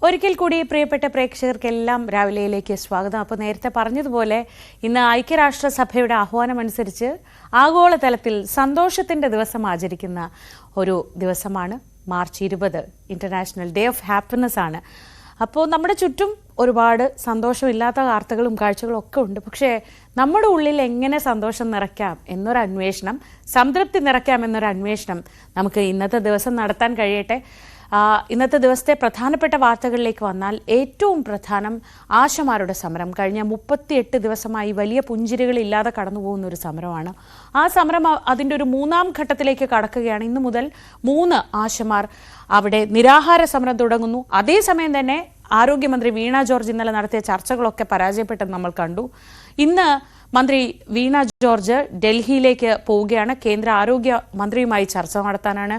ഒരിക്കൽ കൂടി പ്രിയപ്പെട്ട പ്രേക്ഷകർക്കെല്ലാം രാവിലെയിലേക്ക് സ്വാഗതം. അപ്പോൾ നേരത്തെ പറഞ്ഞതുപോലെ ഇന്ന് ഐക്യരാഷ്ട്രസഭയുടെ ആഹ്വാനമനുസരിച്ച് ആഗോളതലത്തിൽ സന്തോഷത്തിൻ്റെ ദിവസം ആചരിക്കുന്ന ഒരു ദിവസമാണ് March 20 international day of happiness ആണ്. അപ്പോൾ നമ്മുടെ ചുറ്റും ഒരുപാട് സന്തോഷമില്ലാത്ത വാർത്തകളും കാഴ്ചകളും ഒക്കെ ഉണ്ട്. പക്ഷേ നമ്മുടെ ഉള്ളിൽ എങ്ങനെ സന്തോഷം നിറയ്ക്കാം എന്നൊരു അന്വേഷണം, സംതൃപ്തി നിറയ്ക്കാം എന്നൊരു അന്വേഷണം നമുക്ക് ഇന്നത്തെ ദിവസം നടത്താൻ കഴിയട്ടെ. ഇന്നത്തെ ദിവസത്തെ പ്രധാനപ്പെട്ട വാർത്തകളിലേക്ക് വന്നാൽ ഏറ്റവും പ്രധാനം ആശമാരുടെ സമരം. കഴിഞ്ഞ 38 ദിവസമായി വലിയ പുഞ്ചിരികളില്ലാതെ കടന്നുപോകുന്ന ഒരു സമരമാണ്. ആ സമരം അതിൻ്റെ ഒരു 3ാം ഘട്ടത്തിലേക്ക് കടക്കുകയാണ്. ഇന്നു മുതൽ 3 ആശമാർ അവിടെ നിരാഹാര സമരം തുടങ്ങുന്നു. അതേസമയം തന്നെ ആരോഗ്യമന്ത്രി വീണ ജോർജ് ഇന്നലെ നടത്തിയ ചർച്ചകളൊക്കെ പരാജയപ്പെട്ടെന്ന് നമ്മൾ കണ്ടു. ഇന്ന് മന്ത്രി വീണ ജോർജ് ഡൽഹിയിലേക്ക് പോവുകയാണ്. കേന്ദ്ര ആരോഗ്യ മന്ത്രിയുമായി ചർച്ച നടത്താനാണ്.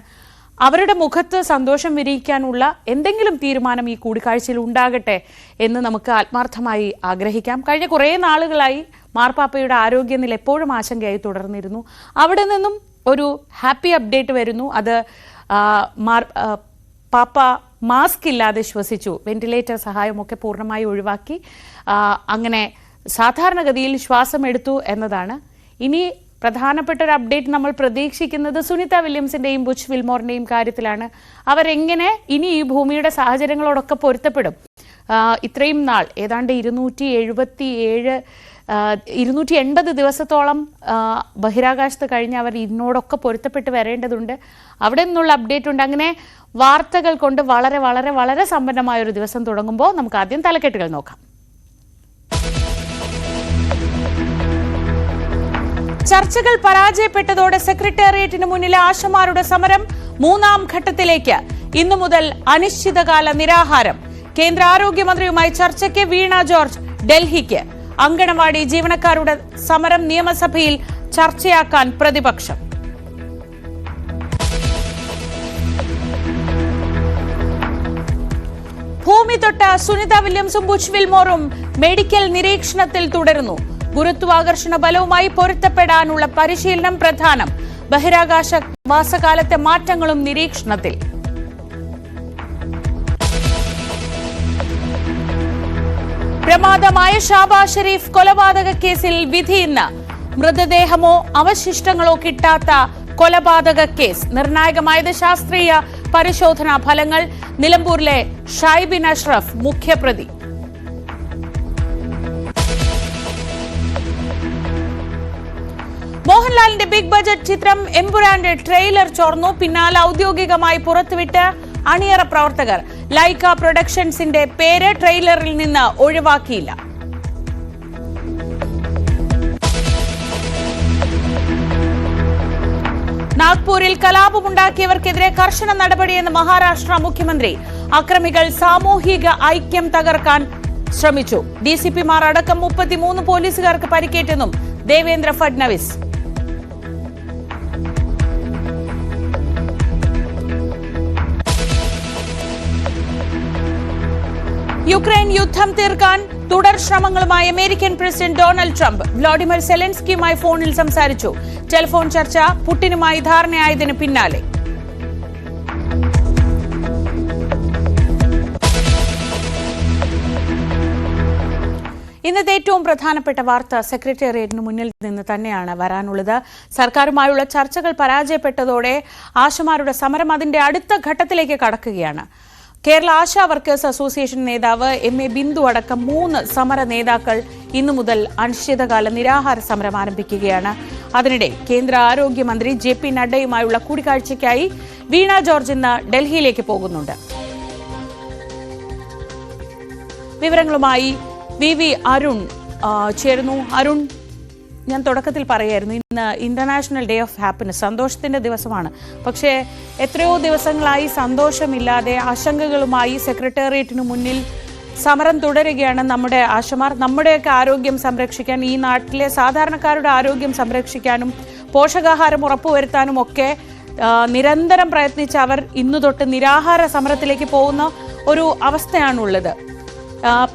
അവരുടെ മുഖത്ത് സന്തോഷം വിരിയിക്കാനുള്ള എന്തെങ്കിലും തീരുമാനം ഈ കൂടിക്കാഴ്ചയിൽ ഉണ്ടാകട്ടെ എന്ന് നമുക്ക് ആത്മാർത്ഥമായി ആഗ്രഹിക്കാം. കഴിഞ്ഞ കുറേ നാളുകളായി മാർപ്പാപ്പയുടെ ആരോഗ്യനില എപ്പോഴും ആശങ്കയായി തുടർന്നിരുന്നു. അവിടെ നിന്നും ഒരു ഹാപ്പി അപ്ഡേറ്റ് വരുന്നു. അത് പാപ്പ മാസ്ക് ഇല്ലാതെ ശ്വസിച്ചു. വെന്റിലേറ്റർ സഹായമൊക്കെ പൂർണ്ണമായി ഒഴിവാക്കി അങ്ങനെ സാധാരണഗതിയിൽ ശ്വാസം എടുത്തു എന്നതാണ്. ഇനി പ്രധാനപ്പെട്ട ഒരു അപ്ഡേറ്റ് നമ്മൾ പ്രതീക്ഷിക്കുന്നത് സുനിത വില്യംസിന്റെയും ബുച്ച് വിൽമോറിന്റെയും കാര്യത്തിലാണ്. അവരെങ്ങനെ ഇനി ഈ ഭൂമിയുടെ സാഹചര്യങ്ങളോടൊക്കെ പൊരുത്തപ്പെടും? ഇത്രയും നാൾ ഏതാണ്ട് 280 ദിവസത്തോളം ബഹിരാകാശത്ത് കഴിഞ്ഞ് അവർ ഇതിനോടൊക്കെ പൊരുത്തപ്പെട്ട് വരേണ്ടതുണ്ട്. അവിടെ നിന്നുള്ള അപ്ഡേറ്റ് ഉണ്ട്. അങ്ങനെ വാർത്തകൾ കൊണ്ട് വളരെ വളരെ വളരെ സമ്പന്നമായ ഒരു ദിവസം തുടങ്ങുമ്പോൾ നമുക്ക് ആദ്യം തലക്കെട്ടുകൾ നോക്കാം. ചർച്ചകൾ പരാജയപ്പെട്ടതോടെ സെക്രട്ടേറിയറ്റിന് മുന്നിലെ ആശമാരുടെ സമരം 3ാം ഘട്ടത്തിലേക്ക്. ഇന്നു മുതൽ അനിശ്ചിതകാല നിരാഹാരം. കേന്ദ്ര ആരോഗ്യമന്ത്രിയുമായി ചർച്ചയ്ക്ക് വീണ ജോർജ് ഡൽഹിക്ക്. അങ്കണവാടി ജീവനക്കാരുടെ സമരം നിയമസഭയിൽ ചർച്ചയാക്കാൻ പ്രതിപക്ഷം. ഭൂമി തൊട്ട സുനിത വില്യംസും ബുച്ച് വിൽമോറും മെഡിക്കൽ നിരീക്ഷണത്തിൽ തുടരുന്നു. ഗുരുത്വാകർഷണ ബലവുമായി പൊരുത്തപ്പെടാനുള്ള പരിശീലനം പ്രധാനം. ബഹിരാകാശ വാസകാലത്തെ മാറ്റങ്ങളും നിരീക്ഷണത്തിൽ. പ്രമാദമായ ഷാബാസ് ഷെരീഫ് കൊലപാതക കേസിൽ വിധി ഇന്ന്. മൃതദേഹമോ അവശിഷ്ടങ്ങളോ കിട്ടാത്ത കൊലപാതക കേസ്. നിർണായകമായത് ശാസ്ത്രീയ പരിശോധനാ ഫലങ്ങൾ. നിലമ്പൂരിലെ ഷൈബിൻ അഷ്റഫ് മുഖ്യപ്രതി. മോഹൻലാലിന്റെ ബിഗ് ബജറ്റ് ചിത്രം എമ്പുരാന്റെ ട്രെയിലർ ചോർന്നു. പിന്നാലെ ഔദ്യോഗികമായി പുറത്തുവിട്ട് അണിയറ പ്രവർത്തകർ. ലൈക്ക പ്രൊഡക്ഷൻസിന്റെ പേര് ട്രെയിലറിൽ നിന്ന് ഒഴിവാക്കിയില്ല. നാഗ്പൂരിൽ കലാപമുണ്ടാക്കിയവർക്കെതിരെ കർശന നടപടിയെന്ന് മഹാരാഷ്ട്ര മുഖ്യമന്ത്രി. അക്രമികൾ സാമൂഹിക ഐക്യം തകർക്കാൻ ശ്രമിച്ചു. ഡിസിപിമാർ അടക്കം 33 പോലീസുകാർക്ക് പരിക്കേറ്റെന്നും ദേവേന്ദ്ര ഫഡ്നവിസ്. യുക്രൈൻ യുദ്ധം തീർക്കാൻ തുടർ ശ്രമങ്ങളുമായി American president Donald Trump. Vladimir സെലൻസ്കിയുമായി ഫോണിൽ സംസാരിച്ചു. ടെലിഫോൺ ചർച്ച പുടിനുമായി ധാരണയായതിന് പിന്നാലെ. ഇന്നത്തെ ഏറ്റവും പ്രധാനപ്പെട്ട വാർത്ത സെക്രട്ടേറിയറ്റിന് മുന്നിൽ നിന്ന് തന്നെയാണ് വരാനുള്ളത്. സർക്കാരുമായുള്ള ചർച്ചകൾ പരാജയപ്പെട്ടതോടെ ആശമാരുടെ സമരം അതിന്റെ അടുത്ത ഘട്ടത്തിലേക്ക് കടക്കുകയാണ്. കേരള ആശാ വർക്കേഴ്സ് അസോസിയേഷൻ നേതാവ് MA ബിന്ദു അടക്കം 3 സമര നേതാക്കൾ ഇന്നു മുതൽ അനിശ്ചിതകാല നിരാഹാര സമരം ആരംഭിക്കുകയാണ്. അതിനിടെ കേന്ദ്ര ആരോഗ്യമന്ത്രി JP നഡ്ഡയുമായുള്ള കൂടിക്കാഴ്ചയ്ക്കായി വീണ ജോർജ് ഇന്ന് ഡൽഹിയിലേക്ക് പോകുന്നുണ്ട്. വിവരങ്ങളുമായി VV അരുൺ ചേരുന്നു. അരുൺ, ഞാൻ തുടക്കത്തിൽ പറയായിരുന്നു ഇന്ന് ഇന്റർനാഷണൽ ഡേ ഓഫ് ഹാപ്പിനെസ്, സന്തോഷത്തിന്റെ ദിവസമാണ്. പക്ഷേ എത്രയോ ദിവസങ്ങളായി സന്തോഷമില്ലാതെ ആശങ്കകളുമായി സെക്രട്ടേറിയറ്റിനു മുന്നിൽ സമരം തുടരുകയാണ് നമ്മുടെ ആശമാർ. നമ്മുടെയൊക്കെ ആരോഗ്യം സംരക്ഷിക്കാൻ, ഈ നാട്ടിലെ സാധാരണക്കാരുടെ ആരോഗ്യം സംരക്ഷിക്കാനും പോഷകാഹാരം ഉറപ്പുവരുത്താനും ഒക്കെ നിരന്തരം പ്രയത്നിച്ച് അവർ ഇന്നു തൊട്ട് നിരാഹാര സമരത്തിലേക്ക് പോകുന്ന ഒരു അവസ്ഥയാണുള്ളത്.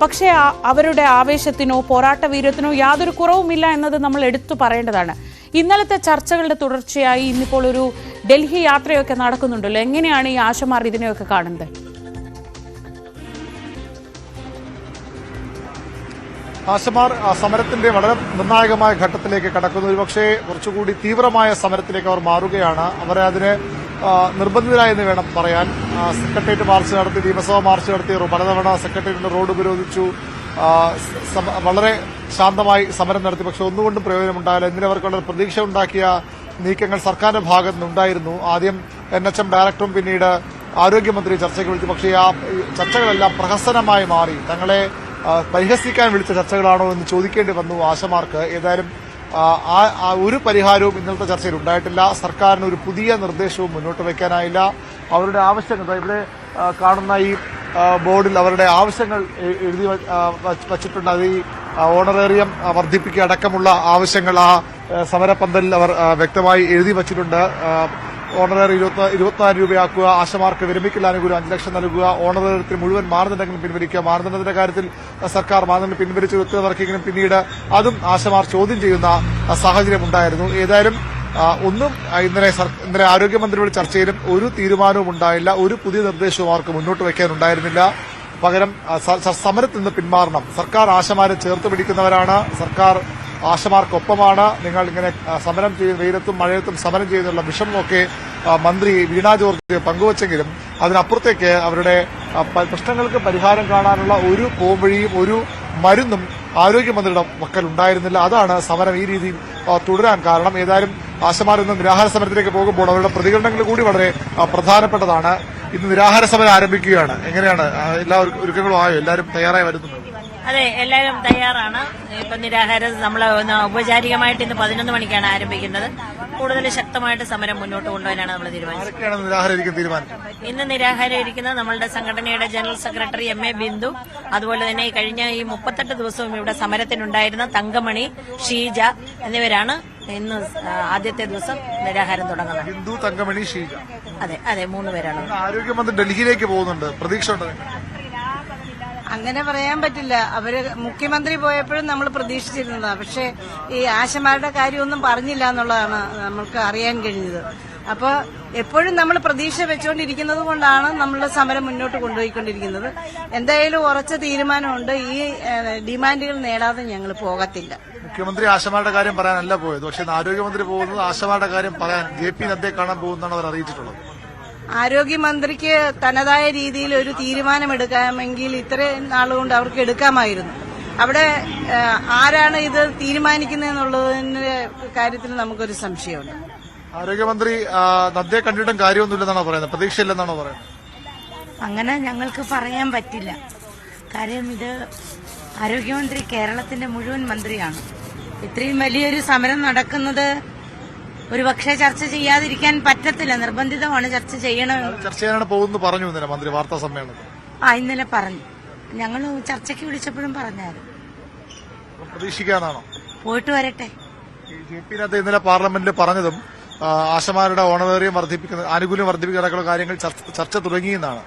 പക്ഷേ അവരുടെ ആവേശത്തിനോ പോരാട്ട വീര്യത്തിനോ യാതൊരു കുറവുമില്ല എന്നത് നമ്മൾ എടുത്തു പറയേണ്ടതാണ്. ഇന്നലത്തെ ചർച്ചകളുടെ തുടർച്ചയായി ഇന്നിപ്പോൾ ഒരു ഡൽഹി യാത്രയൊക്കെ നടക്കുന്നുണ്ടല്ലോ. എങ്ങനെയാണ് ഈ ആശമാർ ഇതിനെയൊക്കെ കാണുന്നത്? ആശമാർ സമരത്തിന്റെ വളരെ നിർണായകമായ ഘട്ടത്തിലേക്ക് കടക്കുന്നു. ഒരുപക്ഷെ കുറച്ചുകൂടി തീവ്രമായ സമരത്തിലേക്ക് അവർ മാറുകയാണ്. അവരെ അതിന് നിർബന്ധിതരായെന്ന് വേണം പറയാൻ. സെക്രട്ടേറിയറ്റ് മാർച്ച് നടത്തി, നിയമസഭാ മാർച്ച് നടത്തി, പലതവണ സെക്രട്ടേറിയറ്റിന്റെ റോഡ് ഉപരോധിച്ചു, വളരെ ശാന്തമായി സമരം നടത്തി. പക്ഷെ ഒന്നുകൊണ്ടും പ്രയോജനമുണ്ടായില്ല. ഇന്നലെ അവർക്കുള്ള പ്രതീക്ഷ ഉണ്ടാക്കിയ നീക്കങ്ങൾ സർക്കാരിന്റെ ഭാഗത്തു നിന്നുണ്ടായിരുന്നു. ആദ്യം NHM ഡയറക്ടറും പിന്നീട് ആരോഗ്യമന്ത്രി ചർച്ചയ്ക്ക് വിളിച്ചു. പക്ഷേ ആ ചർച്ചകളെല്ലാം പ്രഹസനമായി മാറി. തങ്ങളെ പരിഹസിക്കാൻ വിളിച്ച ചർച്ചകളാണോ എന്ന് ചോദിക്കേണ്ടി വന്നു ആശമാർക്ക്. ഏതായാലും ഒരു പരിഹാരവും ഇന്നലത്തെ ചർച്ചയിൽ ഉണ്ടായിട്ടില്ല. സർക്കാരിന് ഒരു പുതിയ നിർദ്ദേശവും മുന്നോട്ട് വയ്ക്കാനായില്ല. അവരുടെ ആവശ്യങ്ങൾ ഇവിടെ കാണുന്ന ഈ ബോർഡിൽ അവരുടെ ആവശ്യങ്ങൾ എഴുതി വച്ചിട്ടുണ്ട്. അത് ഈ ഓണറേറിയം വർദ്ധിപ്പിക്കുക അടക്കമുള്ള ആവശ്യങ്ങൾ ആ സമരപന്തലിൽ അവർ വ്യക്തമായി എഴുതി വച്ചിട്ടുണ്ട്. ഓണറേറി 24 രൂപയാക്കുക, ആശമാർക്ക് വിരമിക്കൽ ആനുകൂല്യം 5 ലക്ഷം നൽകുക, ഓണറേറിയത്തിന് മുഴുവൻ മാനദണ്ഡങ്ങളും പിൻവലിക്കുക. മാനദണ്ഡത്തിന്റെ കാര്യത്തിൽ സർക്കാർ മാനദണ്ഡം പിൻവലിച്ച് ഉത്തരവിറക്കിയെങ്കിലും പിന്നീട് അതും ആശമാർ ചോദ്യം ചെയ്യുന്ന സാഹചര്യം ഉണ്ടായിരുന്നു. ഏതായാലും ഒന്നും ഇന്നലെ ആരോഗ്യമന്ത്രിയുടെ ചർച്ചയിലും ഒരു തീരുമാനവും ഉണ്ടായില്ല. ഒരു പുതിയ നിർദ്ദേശവും അവർക്ക് മുന്നോട്ട് വയ്ക്കാനുണ്ടായിരുന്നില്ല. പകരം സമരത്തിൽ നിന്ന് പിന്മാറണം. സർക്കാർ ആശമാരെ ചേർത്ത് പിടിക്കുന്നവരാണ്. സർക്കാർ ആശമാർക്കൊപ്പമാണ്. നിങ്ങൾ ഇങ്ങനെ സമരം ചെയ്യുന്ന വെയിലത്തും മഴയത്തും സമരം ചെയ്യുന്നുള്ള വിഷമമൊക്കെ മന്ത്രി വീണ ജോർജ് പങ്കുവച്ചെങ്കിലും അതിനപ്പുറത്തേക്ക് അവരുടെ പ്രശ്നങ്ങൾക്ക് പരിഹാരം കാണാനുള്ള ഒരു പോംവഴിയും ഒരു മരുന്നും ആരോഗ്യമന്ത്രിയുടെ പക്കൽ ഉണ്ടായിരുന്നില്ല. അതാണ് സമരം ഈ രീതിയിൽ തുടരാൻ കാരണം. ഏതായാലും ആശമാർ ഇന്ന് നിരാഹാര സമരത്തിലേക്ക് പോകുമ്പോൾ അവരുടെ പ്രതികരണങ്ങൾ കൂടി വളരെ പ്രധാനപ്പെട്ടതാണ്. ഇന്ന് നിരാഹാര സമരം ആരംഭിക്കുകയാണ്. എങ്ങനെയാണ് എല്ലാ ഒരുക്കങ്ങളും ആയോ? എല്ലാവരും തയ്യാറായി വരുന്നുണ്ട്? അതെ, എല്ലാവരും തയ്യാറാണ്. ഇപ്പൊ നിരാഹാരം നമ്മൾ ഔപചാരികമായിട്ട് ഇന്ന് 11 മണിക്കാണ് ആരംഭിക്കുന്നത്. കൂടുതൽ ശക്തമായിട്ട് സമരം മുന്നോട്ട് കൊണ്ടുപോകാനാണ് നമ്മൾ തീരുമാനിച്ചത്. ഇന്ന് നിരാഹാരം ഇരിക്കുന്നത് നമ്മളുടെ സംഘടനയുടെ ജനറൽ സെക്രട്ടറി MA ബിന്ദു, അതുപോലെ തന്നെ കഴിഞ്ഞ ഈ 38 ദിവസവും ഇവിടെ സമരത്തിനുണ്ടായിരുന്ന തങ്കമണി, ഷീജ എന്നിവരാണ് ഇന്ന് ആദ്യത്തെ ദിവസം നിരാഹാരം തുടങ്ങുന്നത്. ബിന്ദു, തങ്കമണി, ഷീജ. അതെ 3 പേരാണ്. ആരോഗ്യമന്ത്രി ഡൽഹിയിലേക്ക് പോകുന്നുണ്ട്. പ്രതീക്ഷ ഉണ്ട്? അങ്ങനെ പറയാൻ പറ്റില്ല. അവര് മുഖ്യമന്ത്രി പോയപ്പോഴും നമ്മൾ പ്രതീക്ഷിച്ചിരുന്നതാണ്. പക്ഷെ ഈ ആശമാരുടെ കാര്യമൊന്നും പറഞ്ഞില്ല എന്നുള്ളതാണ് നമ്മൾക്ക് അറിയാൻ കഴിഞ്ഞത്. അപ്പോൾ എപ്പോഴും നമ്മൾ പ്രതീക്ഷ വെച്ചുകൊണ്ടിരിക്കുന്നത് കൊണ്ടാണ് നമ്മളുടെ സമരം മുന്നോട്ട് കൊണ്ടുപോയിക്കൊണ്ടിരിക്കുന്നത്. എന്തായാലും ഉറച്ച തീരുമാനമുണ്ട്. ഈ ഡിമാൻഡുകൾ നേടാതെ ഞങ്ങൾ പോകത്തില്ല. മുഖ്യമന്ത്രി ആശമാരുടെ കാര്യം പറയാനല്ല പോയത്. പക്ഷേ ആരോഗ്യമന്ത്രി പോകുന്നത് ആശമാരുടെ കാര്യം പറയാൻ JP നദ്ദയെ കാണാൻ പോകുന്നതാണ് അവർ അറിയിച്ചിട്ടുള്ളത്. ആരോഗ്യമന്ത്രിക്ക് തനതായ രീതിയിൽ ഒരു തീരുമാനമെടുക്കാമെങ്കിൽ ഇത്രയും നാളുകൊണ്ട് അവർക്ക് എടുക്കാമായിരുന്നു. അവിടെ ആരാണ് ഇത് തീരുമാനിക്കുന്നതെന്നുള്ളതിന്റെ കാര്യത്തിൽ നമുക്കൊരു സംശയമുണ്ട്. ആരോഗ്യമന്ത്രി നദ്ദയെ കണ്ടിട്ടും കാര്യമൊന്നുമില്ലെന്നാണോ പറയുന്നത്? പ്രതീക്ഷയില്ലെന്നാണോ പറയുന്നത്? അങ്ങനെ ഞങ്ങൾക്ക് പറയാൻ പറ്റില്ല. കാര്യം ഇത് ആരോഗ്യമന്ത്രി കേരളത്തിന്റെ മുഴുവൻ മന്ത്രിയാണ്. ഇത്രയും വലിയൊരു സമരം നടക്കുന്നത് ഒരുപക്ഷെ ചർച്ച ചെയ്യാതിരിക്കാൻ പറ്റത്തില്ല. നിർബന്ധിതമാണ് ചർച്ച ചെയ്യണമെന്ന്. ചർച്ച ചെയ്യാനാണ് പോകുന്നത് പറഞ്ഞു ഇന്നലെ മന്ത്രി വാർത്താ സമ്മേളനത്തിൽ. ഇന്നലെ പറഞ്ഞു. ഞങ്ങൾ ചർച്ചയ്ക്ക് വിളിച്ചപ്പോഴും പറഞ്ഞായിരുന്നു. പ്രതീക്ഷിക്കാനാണോ? പോയിട്ട് വരട്ടെ. JP നദ്ദ ഇന്നലെ പാർലമെന്റിൽ പറഞ്ഞതും ആശമാരുടെ ഓണറേറിയം വർദ്ധിപ്പിക്കുന്ന ആനുകൂല്യം വർദ്ധിപ്പിക്കുന്ന കാര്യങ്ങൾ ചർച്ച തുടങ്ങിയെന്നാണ്.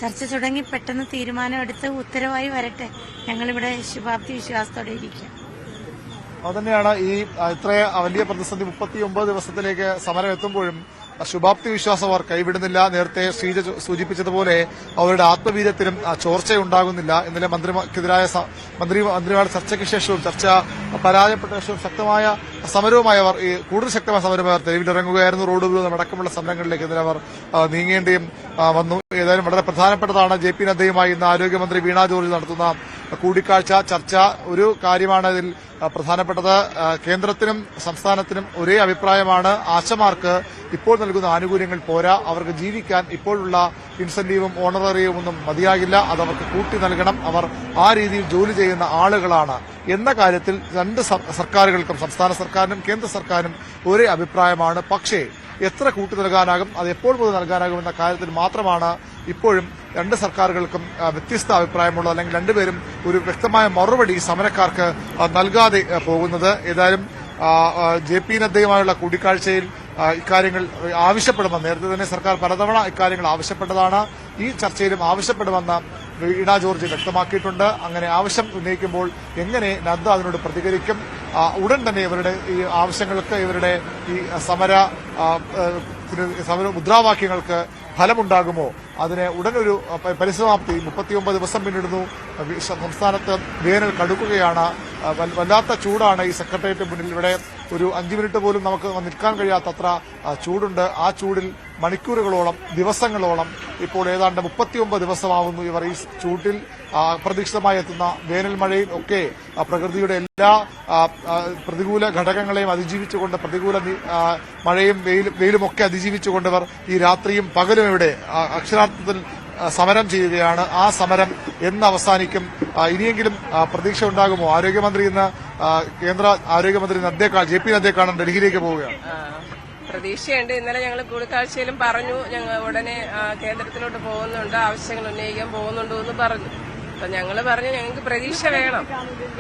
ചർച്ച തുടങ്ങി പെട്ടെന്ന് തീരുമാനമെടുത്ത് ഉത്തരവായി വരട്ടെ. ഞങ്ങളിവിടെ ശുഭാപ്തി വിശ്വാസത്തോടെ ഇരിക്കാം. അതുതന്നെയാണ് ഈ ഇത്ര വലിയ പ്രതിസന്ധി 39 ദിവസത്തിലേക്ക് സമരം എത്തുമ്പോഴും ശുഭാപ്തി വിശ്വാസം അവർ കൈവിടുന്നില്ല. നേരത്തെ ശ്രീജ സൂചിപ്പിച്ചതുപോലെ അവരുടെ ആത്മവീര്യത്തിനും ചോർച്ചയുണ്ടാകുന്നില്ല. ഇന്നലെ മന്ത്രിമാരുടെ ചർച്ചയ്ക്ക് ശേഷവും ചർച്ച പരാജയപ്പെട്ട ശേഷവും ശക്തമായ സമരവുമായി അവർ കൂടുതൽ ശക്തമായ സമരമായി അവർ തെരുവിലിറങ്ങുകയായിരുന്നു. റോഡ് ഉപരോധം അടക്കമുള്ള സമരങ്ങളിലേക്ക് ഇന്നലെ അവർ നീങ്ങേണ്ടിയും വന്നു. ഏതായാലും വളരെ പ്രധാനപ്പെട്ടതാണ് JP നദ്ദയുമായി ഇന്ന് ആരോഗ്യമന്ത്രി വീണ ജോർജ് നടത്തുന്ന കൂടിക്കാഴ്ച, ചർച്ച. ഒരു കാര്യമാണ് ഇതിൽ പ്രധാനപ്പെട്ടത്. കേന്ദ്രത്തിനും സംസ്ഥാനത്തിനും ഒരേ അഭിപ്രായമാണ്. ആശമാർക്ക് ഇപ്പോൾ നൽകുന്ന ആനുകൂല്യങ്ങൾ പോരാ. അവർക്ക് ജീവിക്കാൻ ഇപ്പോഴുള്ള ഇൻസെന്റീവും ഓണറേറിയവും ഒന്നും മതിയാകില്ല. അതവർക്ക് കൂട്ടി നൽകണം. അവർ ആ രീതിയിൽ ജോലി ചെയ്യുന്ന ആളുകളാണ് എന്ന കാര്യത്തിൽ രണ്ട് സർക്കാരുകൾക്കും, സംസ്ഥാന സർക്കാരിനും കേന്ദ്ര സർക്കാരിനും ഒരേ അഭിപ്രായമാണ്. പക്ഷേ എത്ര കൂട്ടി നൽകാനാകും, അത് എപ്പോൾ മുതൽ നൽകാനാകും എന്ന കാര്യത്തിൽ മാത്രമാണ് ഇപ്പോഴും രണ്ട് സർക്കാരുകൾക്കും വ്യത്യസ്ത അഭിപ്രായമുള്ളത്. അല്ലെങ്കിൽ രണ്ടുപേരും ഒരു വ്യക്തമായ മറുപടി സമരക്കാർക്ക് നൽകാതെ പോകുന്നത്. ഏതായാലും JP നദ്ദയുമായുള്ള കൂടിക്കാഴ്ചയിൽ ഇക്കാര്യങ്ങൾ ആവശ്യപ്പെടുമെന്ന് നേരത്തെ തന്നെ സർക്കാർ പലതവണ ഇക്കാര്യങ്ങൾ ആവശ്യപ്പെട്ടതാണ്. ഈ ചർച്ചയിലും ആവശ്യപ്പെടുമെന്ന് വീണ ജോർജ് വ്യക്തമാക്കിയിട്ടുണ്ട്. അങ്ങനെ ആവശ്യം ഉന്നയിക്കുമ്പോൾ എങ്ങനെ നദ്ദ അതിനോട് പ്രതികരിക്കും? ഉടൻ തന്നെ ഇവരുടെ ഈ ആവശ്യങ്ങൾക്ക്, ഇവരുടെ ഈ സമര മുദ്രാവാക്യങ്ങൾക്ക് ഫലമുണ്ടാകുമോ, അതിന് ഉടനൊരു പരിസമാപ്തി. 39 ദിവസം പിന്നിടുന്നു. സംസ്ഥാനത്ത് വേനൽ കടുക്കുകയാണ്. വല്ലാത്ത ചൂടാണ് ഈ സെക്രട്ടേറിയറ്റ് മുന്നിൽ. ഇവിടെ ഒരു 5 മിനിറ്റ് പോലും നമുക്ക് നിൽക്കാൻ കഴിയാത്തത്ര ചൂടുണ്ട്. ആ ചൂടിൽ മണിക്കൂറുകളോളം, ദിവസങ്ങളോളം, ഇപ്പോൾ ഏതാണ്ട് 39 ദിവസമാവുന്നു ഇവർ ഈ ചൂട്ടിൽ അപ്രതീക്ഷിതമായി എത്തുന്ന വേനൽ മഴയിൽ ഒക്കെ പ്രകൃതിയുടെ എല്ലാ പ്രതികൂല ഘടകങ്ങളെയും അതിജീവിച്ചുകൊണ്ട്, പ്രതികൂല മഴയും വെയിലുമൊക്കെ അതിജീവിച്ചുകൊണ്ട് ഇവർ ഈ രാത്രിയും പകലും ഇവിടെ അക്ഷരാർത്ഥത്തിൽ സമരം ചെയ്യുകയാണ്. ആ സമരം എന്ന് അവസാനിക്കും? ഇനിയെങ്കിലും പ്രതീക്ഷ ഉണ്ടാകുമോ? ആരോഗ്യമന്ത്രി ഇന്ന് കേന്ദ്ര ആരോഗ്യമന്ത്രി ജെ പി നദ്ദയെ കാണാൻ ഡൽഹിയിലേക്ക് പോവുകയാണ്. പ്രതീക്ഷയുണ്ട്. ഇന്നലെ ഞങ്ങൾ കൂടിക്കാഴ്ചയിലും പറഞ്ഞു, ഞങ്ങൾ ഉടനെ കേന്ദ്രത്തിലോട്ട് പോകുന്നുണ്ട്, ആവശ്യങ്ങൾ ഉന്നയിക്കാൻ പോകുന്നുണ്ടോ എന്ന് പറഞ്ഞു. അപ്പൊ ഞങ്ങൾ പറഞ്ഞു ഞങ്ങൾക്ക് പ്രതീക്ഷ വേണം.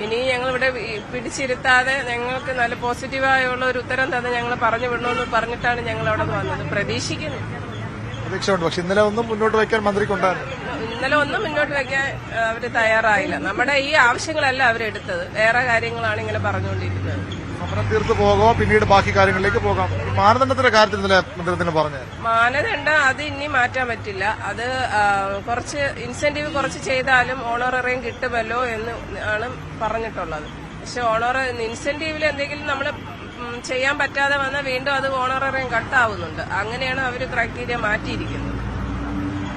ഇനി ഞങ്ങളിവിടെ പിടിച്ചിരുത്താതെ ഞങ്ങൾക്ക് നല്ല പോസിറ്റീവായുള്ള ഒരു ഉത്തരം തന്നെ ഞങ്ങൾ പറഞ്ഞു വിടണമെന്ന് പറഞ്ഞിട്ടാണ് ഞങ്ങൾ അവിടെ വന്നത്. പ്രതീക്ഷിക്കുന്നു, പ്രതീക്ഷയുണ്ട്. പക്ഷെ ഇന്നലെ ഒന്നും മുന്നോട്ട് വയ്ക്കാൻ മന്ത്രിക്കുണ്ടായിരുന്നു. ഇന്നലെ ഒന്നും മുന്നോട്ട് വയ്ക്കാൻ അവര് തയ്യാറായില്ല. നമ്മുടെ ഈ ആവശ്യങ്ങളല്ല അവരെടുത്തത്, വേറെ കാര്യങ്ങളാണ് ഇങ്ങനെ പറഞ്ഞുകൊണ്ടിരിക്കുന്നത്. സമരം തീർത്ത് പോകുമോ, പിന്നീട് ബാക്കി കാര്യങ്ങളിലേക്ക് പോകാം? മാനദണ്ഡത്തിന്റെ കാര്യത്തിൽ ഇന്നലെ മന്ത്രി പറഞ്ഞു. മാനദണ്ഡം അത് ഇനി മാറ്റാൻ പറ്റില്ല. അത് കുറച്ച് ഇൻസെന്റീവ് കുറച്ച് ചെയ്താലും ഓണററിയം കിട്ടുമല്ലോ എന്ന് ആണ് പറഞ്ഞിട്ടുള്ളത്. പക്ഷെ ഇൻസെന്റീവിൽ എന്തെങ്കിലും നമ്മൾ ചെയ്യാൻ പറ്റാതെ വന്നാൽ വീണ്ടും അത് ഓണററിയം കട്ടാവുന്നുണ്ട്. അങ്ങനെയാണ് അവർ ക്രൈറ്റീരിയ മാറ്റിയിരിക്കുന്നത്.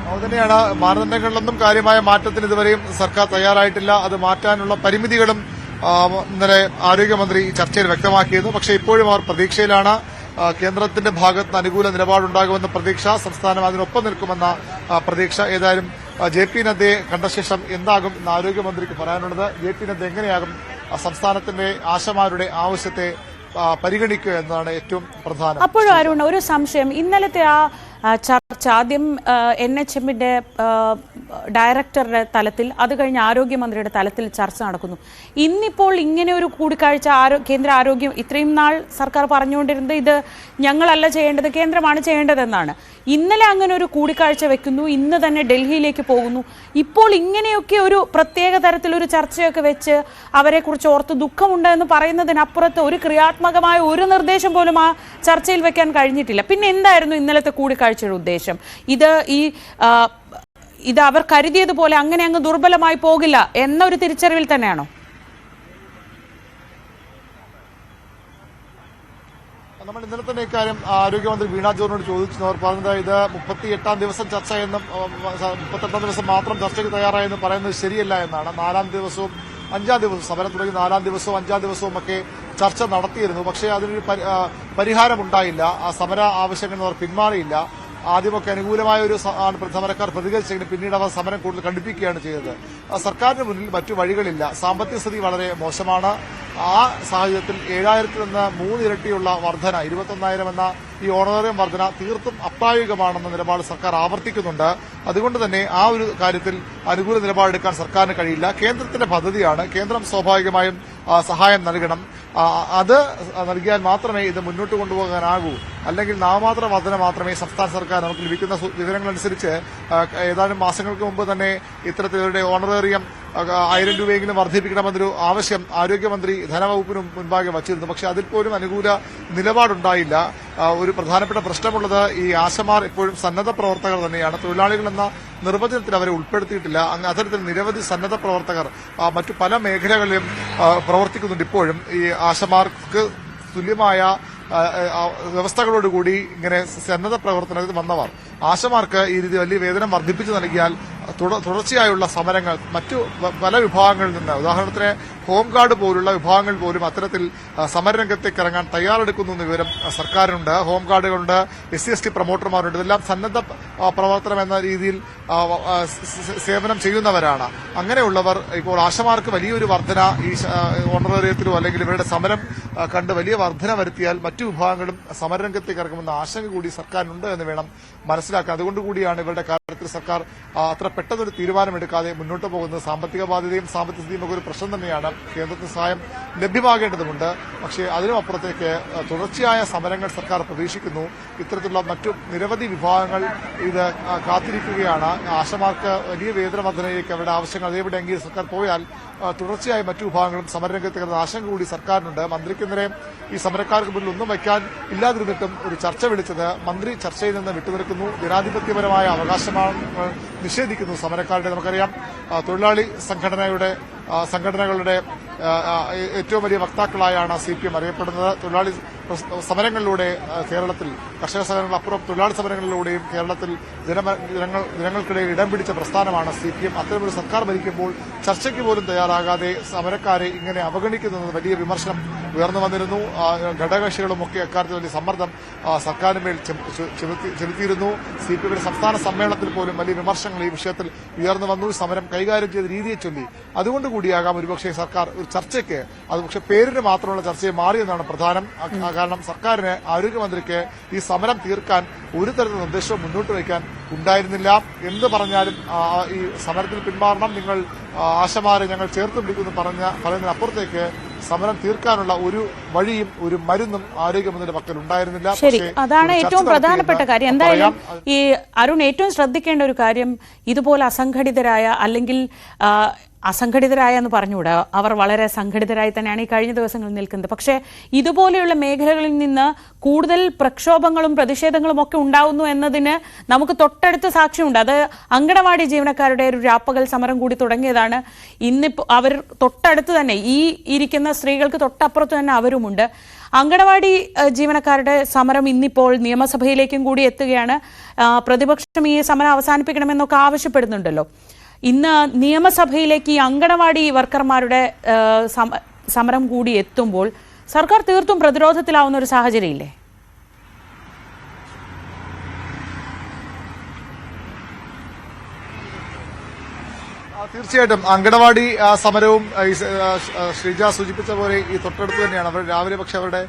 അതുതന്നെയാണ് മാനദണ്ഡങ്ങളിലൊന്നും കാര്യമായ മാറ്റത്തിന് ഇതുവരെയും സർക്കാർ തയ്യാറായിട്ടില്ല. അത് മാറ്റാനുള്ള പരിമിതികളും ഇന്നലെ ആരോഗ്യമന്ത്രി ചർച്ചയിൽ വ്യക്തമാക്കിയിരുന്നു. പക്ഷേ ഇപ്പോഴും അവർ പ്രതീക്ഷയിലാണ്. കേന്ദ്രത്തിന്റെ ഭാഗത്ത് അനുകൂല നിലപാടുണ്ടാകുമെന്ന പ്രതീക്ഷ, സംസ്ഥാനം അതിനൊപ്പം നിൽക്കുമെന്ന പ്രതീക്ഷ. ഏതായാലും ജെ പി നദ്ദയെ കണ്ട ശേഷം എന്താകും എന്ന് ആരോഗ്യമന്ത്രിക്ക് പറയാനുള്ളത്? ജെ പി നദ്ദ എങ്ങനെയാകും സംസ്ഥാനത്തിന്റെ ആശമാരുടെ ആവശ്യത്തെ പരിഗണിക്കുക എന്നതാണ് ഏറ്റവും പ്രധാനം. അപ്പോഴും അരുൺ, ഒരു സംശയം. ഇന്നലത്തെ ആ ചർച്ച ആദ്യം NHMന്റെ ഡയറക്ടറുടെ തലത്തിൽ, അത് കഴിഞ്ഞ് ആരോഗ്യമന്ത്രിയുടെ തലത്തിൽ ചർച്ച നടക്കുന്നു. ഇന്നിപ്പോൾ ഇങ്ങനെ ഒരു കൂടിക്കാഴ്ച കേന്ദ്ര ആരോഗ്യം, ഇത്രയും നാൾ സർക്കാർ പറഞ്ഞുകൊണ്ടിരുന്നത് ഇത് ഞങ്ങളല്ല ചെയ്യേണ്ടത്, കേന്ദ്രമാണ് ചെയ്യേണ്ടതെന്നാണ്. ഇന്നലെ അങ്ങനെ ഒരു കൂടിക്കാഴ്ച വെക്കുന്നു, ഇന്ന് തന്നെ ഡൽഹിയിലേക്ക് പോകുന്നു. ഇപ്പോൾ ഇങ്ങനെയൊക്കെ ഒരു പ്രത്യേക തരത്തിലൊരു ചർച്ചയൊക്കെ വെച്ച് അവരെക്കുറിച്ച് ഓർത്ത് ദുഃഖമുണ്ട് എന്ന് പറയുന്നതിനപ്പുറത്ത് ഒരു ക്രിയാത്മകമായ ഒരു നിർദ്ദേശം പോലും ആ ചർച്ചയിൽ വെക്കാൻ കഴിഞ്ഞിട്ടില്ല. പിന്നെ എന്തായിരുന്നു ഇന്നലത്തെ കൂടിക്കാഴ്ചയുടെ ഉദ്ദേശം? ഇത് അവർ കരുതിയതുപോലെ അങ്ങനെ അങ്ങ് ദുർബലമായി പോകില്ല എന്നൊരു തിരിച്ചറിവിൽ തന്നെയാണോ? നമ്മൾ ഇന്നലെ തന്നെ ഇക്കാര്യം ആരോഗ്യമന്ത്രി വീണ ജോർജിനോട് ചോദിച്ചു. അവർ പറഞ്ഞത് ഇത് 38ാം ദിവസം ചർച്ച എന്നും 38ാം ദിവസം മാത്രം ചർച്ചയ്ക്ക് തയ്യാറായെന്ന് പറയുന്നത് ശരിയല്ല എന്നാണ്. 4ാം ദിവസവും 5ാം ദിവസവും, സമരം തുടങ്ങി 4ാം ദിവസവും 5ാം ദിവസവും ഒക്കെ ചർച്ച നടത്തിയിരുന്നു. പക്ഷേ അതിനൊരു പരിഹാരമുണ്ടായില്ല. ആ സമര ആവശ്യങ്ങളിൽ അവർ പിന്മാറിയില്ല. ആദ്യമൊക്കെ അനുകൂലമായ ഒരു സമരക്കാർ പ്രതികരിച്ചെങ്കിലും പിന്നീട് അവർ സമരം കൂടുതൽ കടുപ്പിക്കുകയാണ് ചെയ്തത്. സർക്കാരിന് മുന്നിൽ മറ്റു വഴികളില്ല. സാമ്പത്തിക സ്ഥിതി വളരെ മോശമാണ്. ആ സാഹചര്യത്തിൽ 7,000-ൽ നിന്ന് 3 ഇരട്ടിയുള്ള വർധന, 21,000 എന്ന ഈ ഓണറേറിയം വർധന തീർത്തും അപ്രായോഗികമാണെന്ന നിലപാട് സർക്കാർ ആവർത്തിക്കുന്നുണ്ട്. അതുകൊണ്ട് തന്നെ ആ ഒരു കാര്യത്തിൽ അനുകൂല നിലപാടെടുക്കാൻ സർക്കാരിന് കഴിയില്ല. കേന്ദ്രത്തിന്റെ പദ്ധതിയാണ്. കേന്ദ്രം സ്വാഭാവികമായും സഹായം നൽകണം. അത് നൽകിയാൽ മാത്രമേ ഇത് മുന്നോട്ട് കൊണ്ടുപോകാനാകൂ. അല്ലെങ്കിൽ നാമമാത്ര വർധന മാത്രമേ സംസ്ഥാന സർക്കാർ, നമുക്ക് ലഭിക്കുന്ന വിവരങ്ങളനുസരിച്ച് ഏതാനും മാസങ്ങൾക്ക് മുമ്പ് തന്നെ ഇത്തരത്തിലവരുടെ ഓണറേറിയം 1000 രൂപയെങ്കിലും വർദ്ധിപ്പിക്കണമെന്നൊരു ആവശ്യം ആരോഗ്യമന്ത്രി ധനവകുപ്പിന് മുൻപാകെ വച്ചിരുന്നു. പക്ഷെ അതിൽ പോലും അനുകൂല നിലപാടുണ്ടായില്ല. ഒരു പ്രധാനപ്പെട്ട പ്രശ്നമുള്ളത് ഈ ആശമാർ ഇപ്പോഴും സന്നദ്ധ പ്രവർത്തകർ തന്നെയാണ്. തൊഴിലാളികൾ എന്ന നിർവചനത്തിൽ അവരെ ഉൾപ്പെടുത്തിയിട്ടില്ല. അത്തരത്തിൽ നിരവധി സന്നദ്ധ പ്രവർത്തകർ മറ്റു പല മേഖലകളിലും പ്രവർത്തിക്കുന്നുണ്ട്. ഇപ്പോഴും ഈ ആശമാർക്ക് തുല്യമായ വ്യവസ്ഥകളോടുകൂടി ഇങ്ങനെ സന്നദ്ധ പ്രവർത്തനത്തിൽ വന്നവർ, ആശമാർക്ക് ഈ രീതി വലിയ വേതനം വർദ്ധിപ്പിച്ചു നൽകിയാൽ തുടർച്ചയായുള്ള സമരങ്ങൾ മറ്റു പല വിഭാഗങ്ങളിൽ നിന്ന്, ഉദാഹരണത്തിന് ഹോംഗാർഡ് പോലുള്ള വിഭാഗങ്ങൾ പോലും അത്തരത്തിൽ സമരരംഗത്തേക്ക് ഇറങ്ങാൻ തയ്യാറെടുക്കുന്നു എന്ന വിവരം സർക്കാരിനുണ്ട്. ഹോംഗാർഡുകളുണ്ട്, SC/ST പ്രൊമോട്ടർമാരുണ്ട്. ഇതെല്ലാം സന്നദ്ധ പ്രവർത്തനം എന്ന രീതിയിൽ സേവനം ചെയ്യുന്നവരാണ്. അങ്ങനെയുള്ളവർ ഇപ്പോൾ ആശമാർക്ക് വലിയൊരു വർധന ഈ ഓണറേറിയത്തിലോ അല്ലെങ്കിൽ ഇവരുടെ സമരം കണ്ട് വലിയ വർധന വരുത്തിയാൽ മറ്റു വിഭാഗങ്ങളും സമരരംഗത്തേക്ക് ഇറങ്ങുമെന്ന ആശങ്ക കൂടി സർക്കാരിനുണ്ട് എന്ന് വേണം മനസ്സിലാക്കാൻ. അതുകൊണ്ടുകൂടിയാണ് ഇവരുടെ കാര്യത്തിൽ സർക്കാർ അത്ര പെട്ടെന്നൊരു തീരുമാനമെടുക്കാതെ മുന്നോട്ട് പോകുന്നത്. സാമ്പത്തിക ബാധ്യതയും സാമ്പത്തിക സ്ഥിതിയും ഒക്കെ ഒരു പ്രശ്നം തന്നെയാണ്. കേന്ദ്രത്തിന് സഹായം ലഭ്യമാകേണ്ടതുണ്ട്. പക്ഷേ അതിനും അപ്പുറത്തേക്ക് തുടർച്ചയായ സമരങ്ങൾ സർക്കാർ പ്രതീക്ഷിക്കുന്നു. ഇത്തരത്തിലുള്ള മറ്റു നിരവധി വിഭാഗങ്ങൾ ഇത് കാത്തിരിക്കുകയാണ്. ആശമാർക്ക് വലിയ വേതന വർധനയിലേക്ക് അവരുടെ ആവശ്യങ്ങൾ അതേപടിയെങ്കിൽ സർക്കാർ പോയാൽ തുടർച്ചയായി മറ്റു വിഭാഗങ്ങളും സമരരംഗത്ത് കയറുന്ന ആശങ്ക കൂടി സർക്കാരിനുണ്ട്. മന്ത്രിക്കെതിരെ ഈ സമരക്കാർക്ക് മുന്നിൽ ഒന്നും വയ്ക്കാൻ ഇല്ലാതിരുന്നിട്ടും ഒരു ചർച്ച വിളിച്ചത് മന്ത്രി ചർച്ചയിൽ നിന്ന് വിട്ടുനിൽക്കുന്നു. ജനാധിപത്യപരമായ അവകാശമാണ് നിഷേധിക്കുന്നു സമരക്കാരുടെ. നമുക്കറിയാം തൊഴിലാളി സംഘടനകളുടെ ഏറ്റവും വലിയ വക്താക്കളായാണ് CPM അറിയപ്പെടുന്നത്. തൊഴിലാളി സമരങ്ങളിലൂടെ കേരളത്തിൽ കർഷക സമരങ്ങളപ്പുറം തൊഴിലാളി സമരങ്ങളിലൂടെയും കേരളത്തിൽ ജനങ്ങൾക്കിടയിൽ ഇടം പിടിച്ച പ്രസ്ഥാനമാണ് CPM. അത്തരമൊരു സർക്കാർ ഭരിക്കുമ്പോൾ ചർച്ചയ്ക്ക് പോലും തയ്യാറാകാതെ സമരക്കാരെ ഇങ്ങനെ അവഗണിക്കുന്നത് വലിയ വിമർശനം ഉയർന്നു വന്നിരുന്നു. ഘടകകക്ഷികളുമൊക്കെ അക്കാര്യത്തിൽ വലിയ സമ്മർദ്ദം സർക്കാരിന്മേൽ ചെലുത്തിയിരുന്നു. CPMയുടെ സംസ്ഥാന സമ്മേളനത്തിൽ പോലും വലിയ വിമർശനങ്ങൾ ഈ വിഷയത്തിൽ ഉയർന്നു വന്നു. സമരം കൈകാര്യം ചെയ്ത രീതിയെ ചൊല്ലി അതുകൊണ്ടുകൂടിയാകാം ഒരുപക്ഷെ സർക്കാർ ഒരു ചർച്ചയ്ക്ക് അത് പക്ഷേ പേരിന് മാത്രമുള്ള ചർച്ചയെ മാറിയെന്നാണ് പ്രധാനം. കാരണം സർക്കാരിന് ആരോഗ്യമന്ത്രിക്ക് ഈ സമരം തീർക്കാൻ ഒരു തരത്തിലുള്ള നിർദ്ദേശവും മുന്നോട്ട് വയ്ക്കാൻ ഉണ്ടായിരുന്നില്ല. എന്ത് പറഞ്ഞാലും ഈ സമരത്തിൽ പിന്മാറണം, നിങ്ങൾ ആശമാരെ ഞങ്ങൾ ചേർത്ത് പിടിക്കുമെന്ന് പറയുന്നതിനപ്പുറത്തേക്ക് സമരം തീർക്കാനുള്ള ഒരു വഴിയും ഒരു മരുന്നും ആരോഗ്യമന്ത്രിയുടെ പക്കൽ ഉണ്ടായിരുന്നില്ല. ശരി, അതാണ് ഏറ്റവും പ്രധാനപ്പെട്ട കാര്യം. എന്തായാലും ഈ അരുൺ ഏറ്റവും ശ്രദ്ധിക്കേണ്ട ഒരു കാര്യം, ഇതുപോലെ അസംഘടിതരായ അല്ലെങ്കിൽ അസംഘടിതരായ എന്ന് പറഞ്ഞുകൂടാ, അവർ വളരെ സംഘടിതരായി തന്നെയാണ് ഈ കഴിഞ്ഞ ദിവസങ്ങളിൽ നിൽക്കുന്നത്. പക്ഷേ ഇതുപോലെയുള്ള മേഖലകളിൽ നിന്ന് കൂടുതൽ പ്രക്ഷോഭങ്ങളും പ്രതിഷേധങ്ങളും ഒക്കെ ഉണ്ടാവുന്നു എന്നതിന് നമുക്ക് തൊട്ടടുത്ത് സാക്ഷ്യമുണ്ട്. അത് അങ്കണവാടി ജീവനക്കാരുടെ ഒരു രാപ്പകൽ സമരം കൂടി തുടങ്ങിയതാണ്. ഇന്നിപ്പോൾ അവർ തൊട്ടടുത്ത് തന്നെ, ഈ ഇരിക്കുന്ന സ്ത്രീകൾക്ക് തൊട്ടപ്പുറത്ത് തന്നെ അവരുമുണ്ട്. അങ്കണവാടി ജീവനക്കാരുടെ സമരം ഇന്നിപ്പോൾ നിയമസഭയിലേക്കും കൂടി എത്തുകയാണ്. പ്രതിപക്ഷം ഈ സമരം അവസാനിപ്പിക്കണമെന്നൊക്കെ ആവശ്യപ്പെടുന്നുണ്ടല്ലോ. ഇന്ന് നിയമസഭയിലേക്ക് ഈ അങ്കണവാടി വർക്കർമാരുടെ സമരം കൂടി എത്തുമ്പോൾ സർക്കാർ തീർത്തും പ്രതിരോധത്തിലാവുന്ന ഒരു സാഹചര്യമില്ലേ? തീർച്ചയായിട്ടും അങ്കണവാടി സമരവും ശ്രീജ സൂചിപ്പിച്ച പോലെ ഈ തൊട്ടടുത്ത് തന്നെയാണ്. അവർ രാവിലെ പക്ഷെ അവരുടെ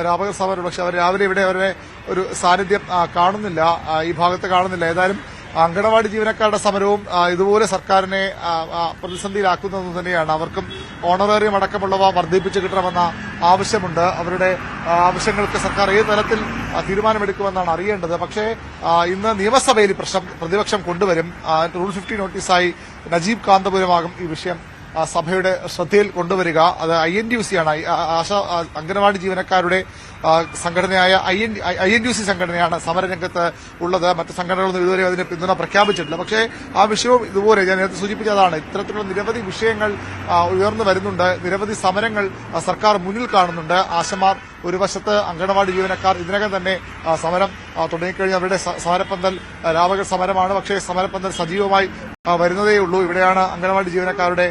രാപകൽ സമരം, പക്ഷെ അവർ രാവിലെ ഇവിടെ അവരുടെ ഒരു സാന്നിധ്യം കാണുന്നില്ല, ഈ ഭാഗത്ത് കാണുന്നില്ല. ഏതായാലും അങ്കണവാടി ജീവനക്കാരുടെ സമരവും ഇതുപോലെ സർക്കാരിനെ പ്രതിസന്ധിയിലാക്കുന്നത് തന്നെയാണ്. അവർക്കും ഓണറേറിയം അടക്കമുള്ളവ വർദ്ധിപ്പിച്ച് കിട്ടണമെന്ന ആവശ്യമുണ്ട്. അവരുടെ ആവശ്യങ്ങൾക്ക് സർക്കാർ ഏത് തരത്തിൽ തീരുമാനമെടുക്കുമെന്നാണ് അറിയേണ്ടത്. പക്ഷേ ഇന്ന് നിയമസഭയിൽ പ്രതിപക്ഷം കൊണ്ടുവരും. റൂൾ 50 നോട്ടീസായി നജീബ് കാന്തപുരമാകും ഈ വിഷയം സഭയുടെ ശ്രദ്ധയിൽ കൊണ്ടുവരിക. അത് INTUC ആണ്, അംഗനവാടി ജീവനക്കാരുടെ സംഘടനയായ INTUC സംഘടനയാണ് സമരരംഗത്ത് ഉള്ളത്. മറ്റ് സംഘടനകളൊന്നും ഇതുവരെ അതിന് പിന്തുണ പ്രഖ്യാപിച്ചിട്ടില്ല. പക്ഷേ ആ വിഷയവും ഇതുപോലെ ഞാൻ നേരത്തെ സൂചിപ്പിച്ചതാണ്. ഇത്തരത്തിലുള്ള നിരവധി വിഷയങ്ങൾ ഉയർന്നു വരുന്നുണ്ട്. നിരവധി സമരങ്ങൾ സർക്കാർ മുന്നിൽ കാണുന്നുണ്ട്. ആശമാർ ഒരു വശത്ത്, അങ്കണവാടി ജീവനക്കാർ ഇതിനകം തന്നെ സമരം തുടങ്ങിക്കഴിഞ്ഞ അവരുടെ സമരപ്പന്തൽ രാപകൽ സമരമാണ്. പക്ഷേ സമരപ്പന്തൽ സജീവമായി വരുന്നതേയുള്ളൂ. ഇവിടെയാണ് അങ്കണവാടി ജീവനക്കാരുടെ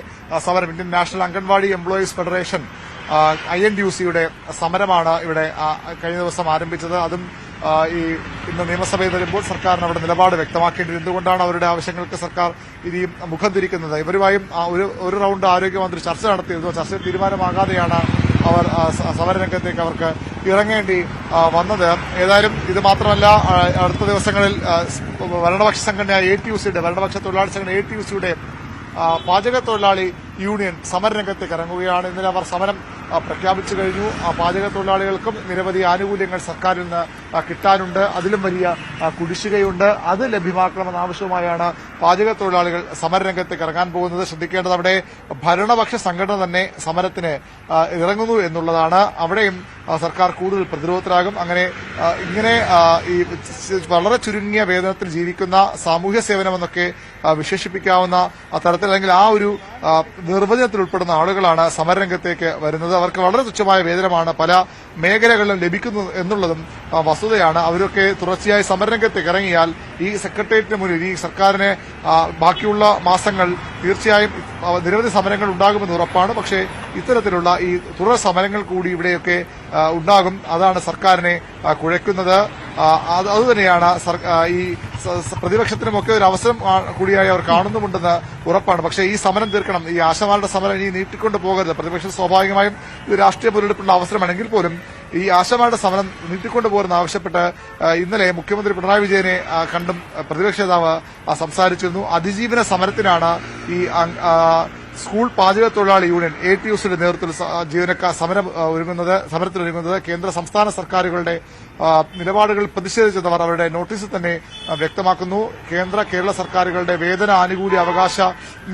സമരം. Indian National Anganwadi Employees Federation INTUCയുടെ സമരമാണ് ഇവിടെ കഴിഞ്ഞ ദിവസം ആരംഭിച്ചത്. അതും ഇന്ന് നിയമസഭയിൽ വരുമ്പോൾ സർക്കാരിന് അവിടെ നിലപാട് വ്യക്തമാക്കേണ്ടത്. എന്തുകൊണ്ടാണ് അവരുടെ ആവശ്യങ്ങൾക്ക് സർക്കാർ ഇനിയും മുഖം തിരിക്കുന്നത്? ഇവരുമായും ഒരു റൌണ്ട് ആരോഗ്യമന്ത്രി ചർച്ച നടത്തിയിരുന്നു. ചർച്ചയിൽ തീരുമാനമാകാതെയാണ് അവർ സമരരംഗത്തേക്ക് അവർക്ക് ഇറങ്ങേണ്ടി വന്നത്. ഏതായാലും ഇത് മാത്രമല്ല, അടുത്ത ദിവസങ്ങളിൽ ഭരണപക്ഷ സംഘടനയായ ATUCയുടെ ഭരണപക്ഷ തൊഴിലാളി സംഘടന ATUCയുടെ പാചക തൊഴിലാളി യൂണിയൻ സമരരംഗത്തേക്ക് ഇറങ്ങുകയാണ്. ഇന്നലെ അവർ സമരം പ്രഖ്യാപിച്ചു കഴിഞ്ഞു. പാചക തൊഴിലാളികൾക്കും നിരവധി ആനുകൂല്യങ്ങൾ സർക്കാരിൽ നിന്ന് കിട്ടാനുണ്ട്. അതിലും വലിയ കുടിശ്ശികയുണ്ട്. അത് ലഭ്യമാക്കണമെന്ന ആവശ്യവുമായാണ് പാചക തൊഴിലാളികൾ സമരരംഗത്തേക്ക് ഇറങ്ങാൻ പോകുന്നത്. ശ്രദ്ധിക്കേണ്ടത് അവിടെ ഭരണപക്ഷ സംഘടന തന്നെ സമരത്തിന് ഇറങ്ങുന്നു എന്നുള്ളതാണ്. അവിടെയും സർക്കാർ കൂടുതൽ പ്രതിരോധത്തിലാകും. ഇങ്ങനെ ഈ വളരെ ചുരുങ്ങിയ വേതനത്തിൽ ജീവിക്കുന്ന സാമൂഹ്യ സേവനമെന്നൊക്കെ വിശേഷിപ്പിക്കാവുന്ന തരത്തിൽ, അല്ലെങ്കിൽ ആ ഒരു നിർവചനത്തിൽ ഉൾപ്പെടുന്ന ആളുകളാണ് സമരരംഗത്തേക്ക് വരുന്നത്. അവർക്ക് വളരെ തുച്ഛമായ വേതനമാണ് പല മേഖലകളിലും ലഭിക്കുന്നത് എന്നുള്ളതും വസ്തുതയാണ്. അവരൊക്കെ തുടർച്ചയായി സമരരംഗത്തേക്ക് ഇറങ്ങിയാൽ ഈ സെക്രട്ടേറിയറ്റിന് മുന്നിൽ ഈ സർക്കാരിന് ബാക്കിയുള്ള മാസങ്ങൾ തീർച്ചയായും നിരവധി സമരങ്ങൾ ഉണ്ടാകുമെന്ന് ഉറപ്പാണ്. പക്ഷേ ഇത്തരത്തിലുള്ള ഈ തുടർ സമരങ്ങൾ കൂടി ഇവിടെയൊക്കെ ഉണ്ടാകും. അതാണ് സർക്കാരിനെ കുഴയ്ക്കുന്നത്. അതുതന്നെയാണ് ഈ പ്രതിപക്ഷത്തിനുമൊക്കെ ഒരു അവസരം കൂടിയായി അവർ കാണുന്നുമുണ്ടെന്ന് ഉറപ്പാണ്. പക്ഷേ ഈ സമരം തീർക്കണം, ഈ ആശമാരുടെ സമരം ഇനി നീട്ടിക്കൊണ്ട് പോകരുത്. പ്രതിപക്ഷം സ്വാഭാവികമായും ഇത് രാഷ്ട്രീയ മുതലെടുപ്പുള്ള അവസരമാണെങ്കിൽ പോലും ഈ ആശമാരുടെ സമരം നീട്ടിക്കൊണ്ടു പോരെന്ന് ആവശ്യപ്പെട്ട് ഇന്നലെ മുഖ്യമന്ത്രി പിണറായി വിജയനെ കണ്ടും പ്രതിപക്ഷ നേതാവ് സംസാരിച്ചിരുന്നു. അതിജീവന സമരത്തിനാണ് ഈ സ്കൂൾ പാചക തൊഴിലാളി യൂണിയൻ ATUസിന്റെ നേതൃത്വത്തിൽ ജീവനക്കാർ സമരത്തിനൊരുങ്ങുന്നത് കേന്ദ്ര സംസ്ഥാന സർക്കാരുകളുടെ നിലപാടുകൾ പ്രതിഷേധിച്ചവർ അവരുടെ നോട്ടീസിൽ തന്നെ വ്യക്തമാക്കുന്നു. കേരള സർക്കാരുകളുടെ വേതന ആനുകൂല്യ അവകാശ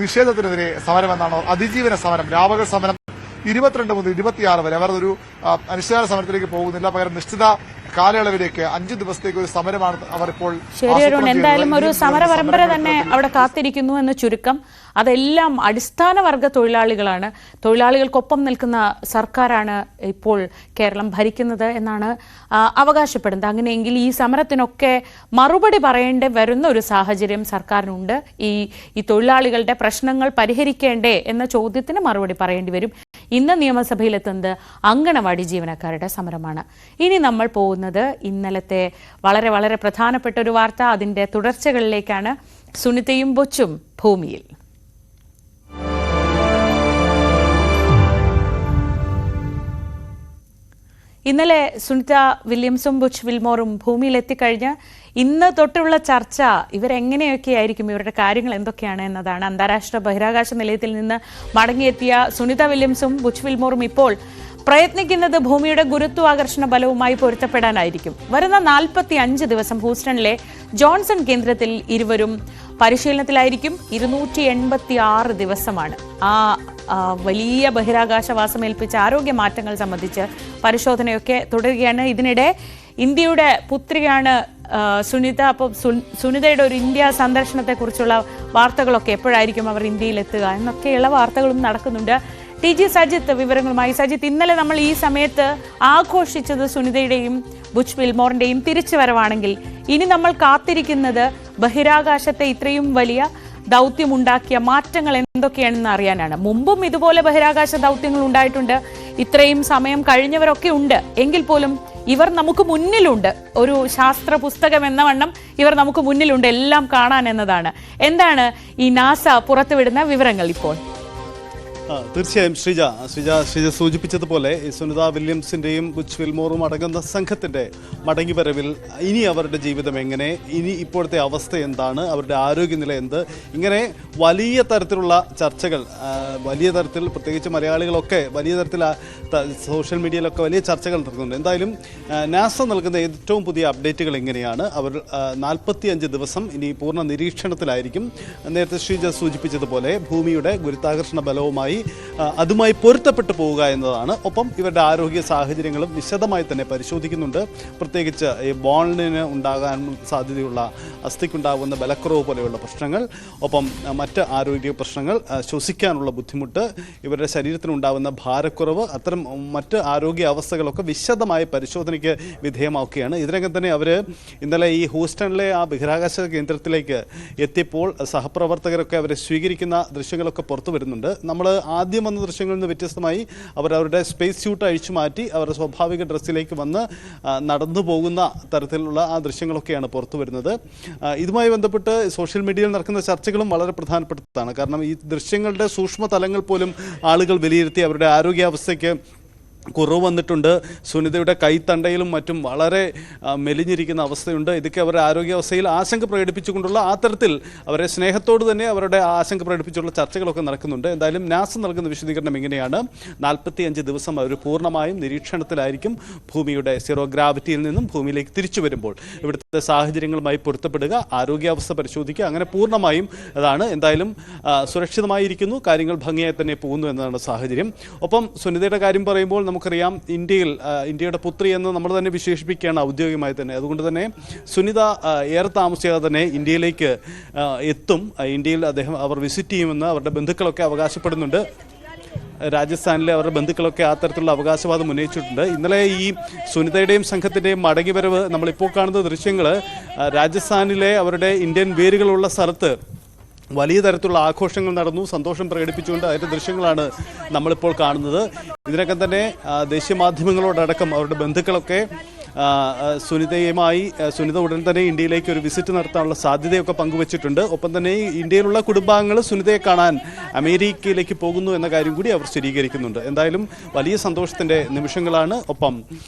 നിഷേധത്തിനെതിരെ സമരമെന്നാണ്. അതിജീവന സമരം, രാപകൽ സമരം 22 മുതൽ 26 വരെ. അവർ ഒരു അനിശ്ചിതകാല സമരത്തിലേക്ക് പോകുന്നില്ല, പകരം നിശ്ചിത കാലയളവിലേക്ക് 5 ദിവസത്തേക്ക് ഒരു സമരമാണ് അവർ ഇപ്പോൾ. ശരി അരുൺ, എന്തായാലും ഒരു സമര പരമ്പര തന്നെ അവിടെ കാത്തിരിക്കുന്നു എന്ന് ചുരുക്കം. അതെല്ലാം അടിസ്ഥാന വർഗ തൊഴിലാളികളാണ്. തൊഴിലാളികൾക്കൊപ്പം നിൽക്കുന്ന സർക്കാരാണ് ഇപ്പോൾ കേരളം ഭരിക്കുന്നത് എന്നാണ് അവകാശപ്പെടുന്നത്. അങ്ങനെയെങ്കിൽ ഈ സമരത്തിനൊക്കെ മറുപടി പറയേണ്ടി വരുന്ന ഒരു സാഹചര്യം സർക്കാരിനുണ്ട്. ഈ തൊഴിലാളികളുടെ പ്രശ്നങ്ങൾ പരിഹരിക്കേണ്ടേ എന്ന ചോദ്യത്തിന് മറുപടി പറയേണ്ടി വരും. ഇന്ന് നിയമസഭയിലെത്തുന്നത് അങ്കണവാടി ജീവനക്കാരുടെ സമരമാണ്. ഇനി നമ്മൾ പോകുന്നത് ഇന്നലത്തെ വളരെ വളരെ പ്രധാനപ്പെട്ട ഒരു വാർത്ത, അതിന്റെ തുടർച്ചകളിലേക്കാണ്. സുനിതയും ബുച്ചും ഭൂമിയിൽ. ഇന്നലെ സുനിത വില്യംസും ബുച്ച് വിൽമോറും ഭൂമിയിൽ എത്തിക്കഴിഞ്ഞ് ഇന്ന് തൊട്ടുള്ള ചർച്ച ഇവരെങ്ങനെയൊക്കെയായിരിക്കും, ഇവരുടെ കാര്യങ്ങൾ എന്തൊക്കെയാണ് എന്നതാണ്. അന്താരാഷ്ട്ര ബഹിരാകാശ നിലയത്തിൽ നിന്ന് മടങ്ങിയെത്തിയ സുനിത വില്യംസും ബുച്ച് വിൽമോറും ഇപ്പോൾ പ്രയത്നിക്കുന്നത് ഭൂമിയുടെ ഗുരുത്വാകർഷണ ബലവുമായി പൊരുത്തപ്പെടാനായിരിക്കും. വരുന്ന 45 ദിവസം ഹൂസ്റ്റണിലെ ജോൺസൺ കേന്ദ്രത്തിൽ ഇരുവരും പരിശീലനത്തിലായിരിക്കും. 286 ദിവസമാണ് ആ വലിയ ബഹിരാകാശവാസം ഏൽപ്പിച്ച ആരോഗ്യ മാറ്റങ്ങൾ സംബന്ധിച്ച് പരിശോധനയൊക്കെ തുടരുകയാണ്. ഇതിനിടെ ഇന്ത്യയുടെ പുത്രിയാണ് സുനിത. അപ്പോൾ സുനിതയുടെ ഒരു ഇന്ത്യ സന്ദർശനത്തെക്കുറിച്ചുള്ള വാർത്തകളൊക്കെ എപ്പോഴായിരിക്കും അവർ ഇന്ത്യയിലെത്തുക എന്നൊക്കെയുള്ള വാർത്തകളും നടക്കുന്നുണ്ട്. TG സജിത്ത് വിവരങ്ങളുമായി. സജിത്ത്, ഇന്നലെ നമ്മൾ ഈ സമയത്ത് ആഘോഷിച്ചത് സുനിതയുടെയും ബുച്ച് വിൽമോറിന്റെയും തിരിച്ചുവരവാണെങ്കിൽ ഇനി നമ്മൾ കാത്തിരിക്കുന്നത് ബഹിരാകാശത്തെ ഇത്രയും വലിയ ദൗത്യമുണ്ടാക്കിയ മാറ്റങ്ങൾ എന്തൊക്കെയാണെന്ന് അറിയാനാണ്. മുമ്പും ഇതുപോലെ ബഹിരാകാശ ദൗത്യങ്ങൾ ഉണ്ടായിട്ടുണ്ട്, ഇത്രയും സമയം കഴിഞ്ഞവരൊക്കെ ഉണ്ട്. എങ്കിൽ പോലും ഇവർ നമുക്ക് മുന്നിലുണ്ട്. ഒരു ശാസ്ത്ര പുസ്തകം എന്ന വണ്ണം ഇവർ നമുക്ക് മുന്നിലുണ്ട്, എല്ലാം കാണാൻ എന്നതാണ്. എന്താണ് ഈ നാസ പുറത്തുവിടുന്ന വിവരങ്ങൾ ഇപ്പോൾ? തീർച്ചയായും ശ്രീജ സൂചിപ്പിച്ചതുപോലെ സുനിത വില്യംസിൻ്റെയും ബുച്ച് വിൽമോറും അടങ്ങുന്ന സംഘത്തിൻ്റെ മടങ്ങിവരവിൽ ഇനി അവരുടെ ജീവിതം എങ്ങനെ, ഇനി ഇപ്പോഴത്തെ അവസ്ഥ എന്താണ്, അവരുടെ ആരോഗ്യനില എന്ത്, ഇങ്ങനെ വലിയ തരത്തിലുള്ള ചർച്ചകൾ, വലിയ തരത്തിൽ പ്രത്യേകിച്ച് മലയാളികളൊക്കെ വലിയ തരത്തിൽ സോഷ്യൽ മീഡിയയിലൊക്കെ വലിയ ചർച്ചകൾ നടക്കുന്നുണ്ട്. എന്തായാലും നാസ നൽകുന്ന ഏറ്റവും പുതിയ അപ്ഡേറ്റുകൾ എങ്ങനെയാണ്, അവർ 45 ദിവസം ഇനി പൂർണ്ണ നിരീക്ഷണത്തിലായിരിക്കും. നേരത്തെ ശ്രീജ സൂചിപ്പിച്ചതുപോലെ ഭൂമിയുടെ ഗുരുത്വാകർഷണ ബലവുമായി അതുമായി പൊരുത്തപ്പെട്ടു പോവുക എന്നതാണ്. ഒപ്പം ഇവരുടെ ആരോഗ്യ സാഹചര്യങ്ങളും വിശദമായി തന്നെ പരിശോധിക്കുന്നുണ്ട്. പ്രത്യേകിച്ച് ഈ ബോണിന് ഉണ്ടാകാൻ സാധ്യതയുള്ള അസ്ഥിക്കുണ്ടാകുന്ന ബലക്കുറവ് പോലെയുള്ള പ്രശ്നങ്ങൾ, ഒപ്പം മറ്റ് ആരോഗ്യ പ്രശ്നങ്ങൾ, ശ്വസിക്കാനുള്ള ബുദ്ധിമുട്ട്, ഇവരുടെ ശരീരത്തിനുണ്ടാകുന്ന ഭാരക്കുറവ്, അത്തരം മറ്റ് ആരോഗ്യ അവസ്ഥകളൊക്കെ വിശദമായ പരിശോധനയ്ക്ക് വിധേയമാക്കുകയാണ്. ഇതിനകം തന്നെ അവർ ഇന്നലെ ഈ ഹൂസ്റ്റണിലെ ആ ബഹിരാകാശ കേന്ദ്രത്തിലേക്ക് എത്തിയപ്പോൾ സഹപ്രവർത്തകരൊക്കെ അവരെ സ്വീകരിക്കുന്ന ദൃശ്യങ്ങളൊക്കെ പുറത്തു വരുന്നുണ്ട്. നമ്മൾ ആദ്യം വന്ന ദൃശ്യങ്ങളിൽ നിന്ന് വ്യത്യസ്തമായി അവർ അവരുടെ സ്പേസ് സ്യൂട്ട് അഴിച്ചു മാറ്റി അവരുടെ സ്വാഭാവിക ഡ്രസ്സിലേക്ക് വന്ന് നടന്നു പോകുന്ന തരത്തിലുള്ള ആ ദൃശ്യങ്ങളൊക്കെയാണ് പുറത്തു വരുന്നത്. ഇതുമായി ബന്ധപ്പെട്ട് സോഷ്യൽ മീഡിയയിൽ നടക്കുന്ന ചർച്ചകളും വളരെ പ്രധാനപ്പെട്ടതാണ്. കാരണം ഈ ദൃശ്യങ്ങളുടെ സൂക്ഷ്മ തലങ്ങൾ പോലും ആളുകൾ വിലയിരുത്തി അവരുടെ ആരോഗ്യാവസ്ഥയ്ക്ക് കുറവ് വന്നിട്ടുണ്ട്. സുനിതയുടെ കൈത്തണ്ടയിലും മറ്റും വളരെ മെലിഞ്ഞിരിക്കുന്ന അവസ്ഥയുണ്ട്. ഇതൊക്കെ അവരുടെ ആരോഗ്യാവസ്ഥയിൽ ആശങ്ക പ്രകടിപ്പിച്ചുകൊണ്ടുള്ള ആ തരത്തിൽ അവരെ സ്നേഹത്തോട് തന്നെ അവരുടെ ആശങ്ക പ്രകടിപ്പിച്ചുള്ള ചർച്ചകളൊക്കെ നടക്കുന്നുണ്ട്. എന്തായാലും നാസ നൽകുന്ന വിശദീകരണം എങ്ങനെയാണ്, 45 ദിവസം അവർ പൂർണ്ണമായും നിരീക്ഷണത്തിലായിരിക്കും. ഭൂമിയുടെ സീറോ ഗ്രാവിറ്റിയിൽ നിന്നും ഭൂമിയിലേക്ക് തിരിച്ചു വരുമ്പോൾ ഇവിടുത്തെ സാഹചര്യങ്ങളുമായി പൊരുത്തപ്പെടുക, ആരോഗ്യാവസ്ഥ പരിശോധിക്കുക, അങ്ങനെ പൂർണ്ണമായും അതാണ്. എന്തായാലും സുരക്ഷിതമായിരിക്കുന്നു, കാര്യങ്ങൾ ഭംഗിയായി തന്നെ പോകുന്നു എന്നതാണ് സാഹചര്യം. ഒപ്പം സുനിതയുടെ കാര്യം പറയുമ്പോൾ നമുക്കറിയാം, ഇന്ത്യയുടെ പുത്രി എന്ന് നമ്മൾ തന്നെ വിശേഷിപ്പിക്കുകയാണ് ഔദ്യോഗികമായി തന്നെ. അതുകൊണ്ട് തന്നെ സുനിത ഏറെ താമസിയാതെ തന്നെ ഇന്ത്യയിലേക്ക് എത്തും. ഇന്ത്യയിൽ അവർ വിസിറ്റ് ചെയ്യുമെന്ന് അവരുടെ ബന്ധുക്കളൊക്കെ അവകാശപ്പെടുന്നുണ്ട്. രാജസ്ഥാനിലെ അവരുടെ ബന്ധുക്കളൊക്കെ ആ തരത്തിലുള്ള അവകാശവാദം ഉന്നയിച്ചിട്ടുണ്ട്. ഇന്നലെ ഈ സുനിതയുടെയും സംഘത്തിൻ്റെയും മടങ്ങിവരവ് നമ്മളിപ്പോൾ കാണുന്ന ദൃശ്യങ്ങൾ രാജസ്ഥാനിലെ അവരുടെ ഇന്ത്യൻ വേരുകളുള്ള സ്ഥലത്ത് വലിയ തരത്തിലുള്ള ആഘോഷങ്ങൾ നടന്നു, സന്തോഷം പ്രകടിപ്പിച്ചുകൊണ്ട് അതിൻ്റെ ദൃശ്യങ്ങളാണ് നമ്മളിപ്പോൾ കാണുന്നത്. ഇതിനൊക്കെ തന്നെ ദേശീയ മാധ്യമങ്ങളോടടക്കം അവരുടെ ബന്ധുക്കളൊക്കെ സുനിത ഉടൻ തന്നെ ഇന്ത്യയിലേക്ക് ഒരു വിസിറ്റ് നടത്താനുള്ള സാധ്യതയൊക്കെ പങ്കുവച്ചിട്ടുണ്ട്. ഒപ്പം തന്നെ ഇന്ത്യയിലുള്ള കുടുംബാംഗങ്ങൾ സുനിതയെ കാണാൻ അമേരിക്കയിലേക്ക് പോകുന്നു എന്ന കാര്യം കൂടി അവർ സ്ഥിരീകരിക്കുന്നുണ്ട്. എന്തായാലും വലിയ സന്തോഷത്തിൻ്റെ നിമിഷങ്ങളാണ്. ഒപ്പം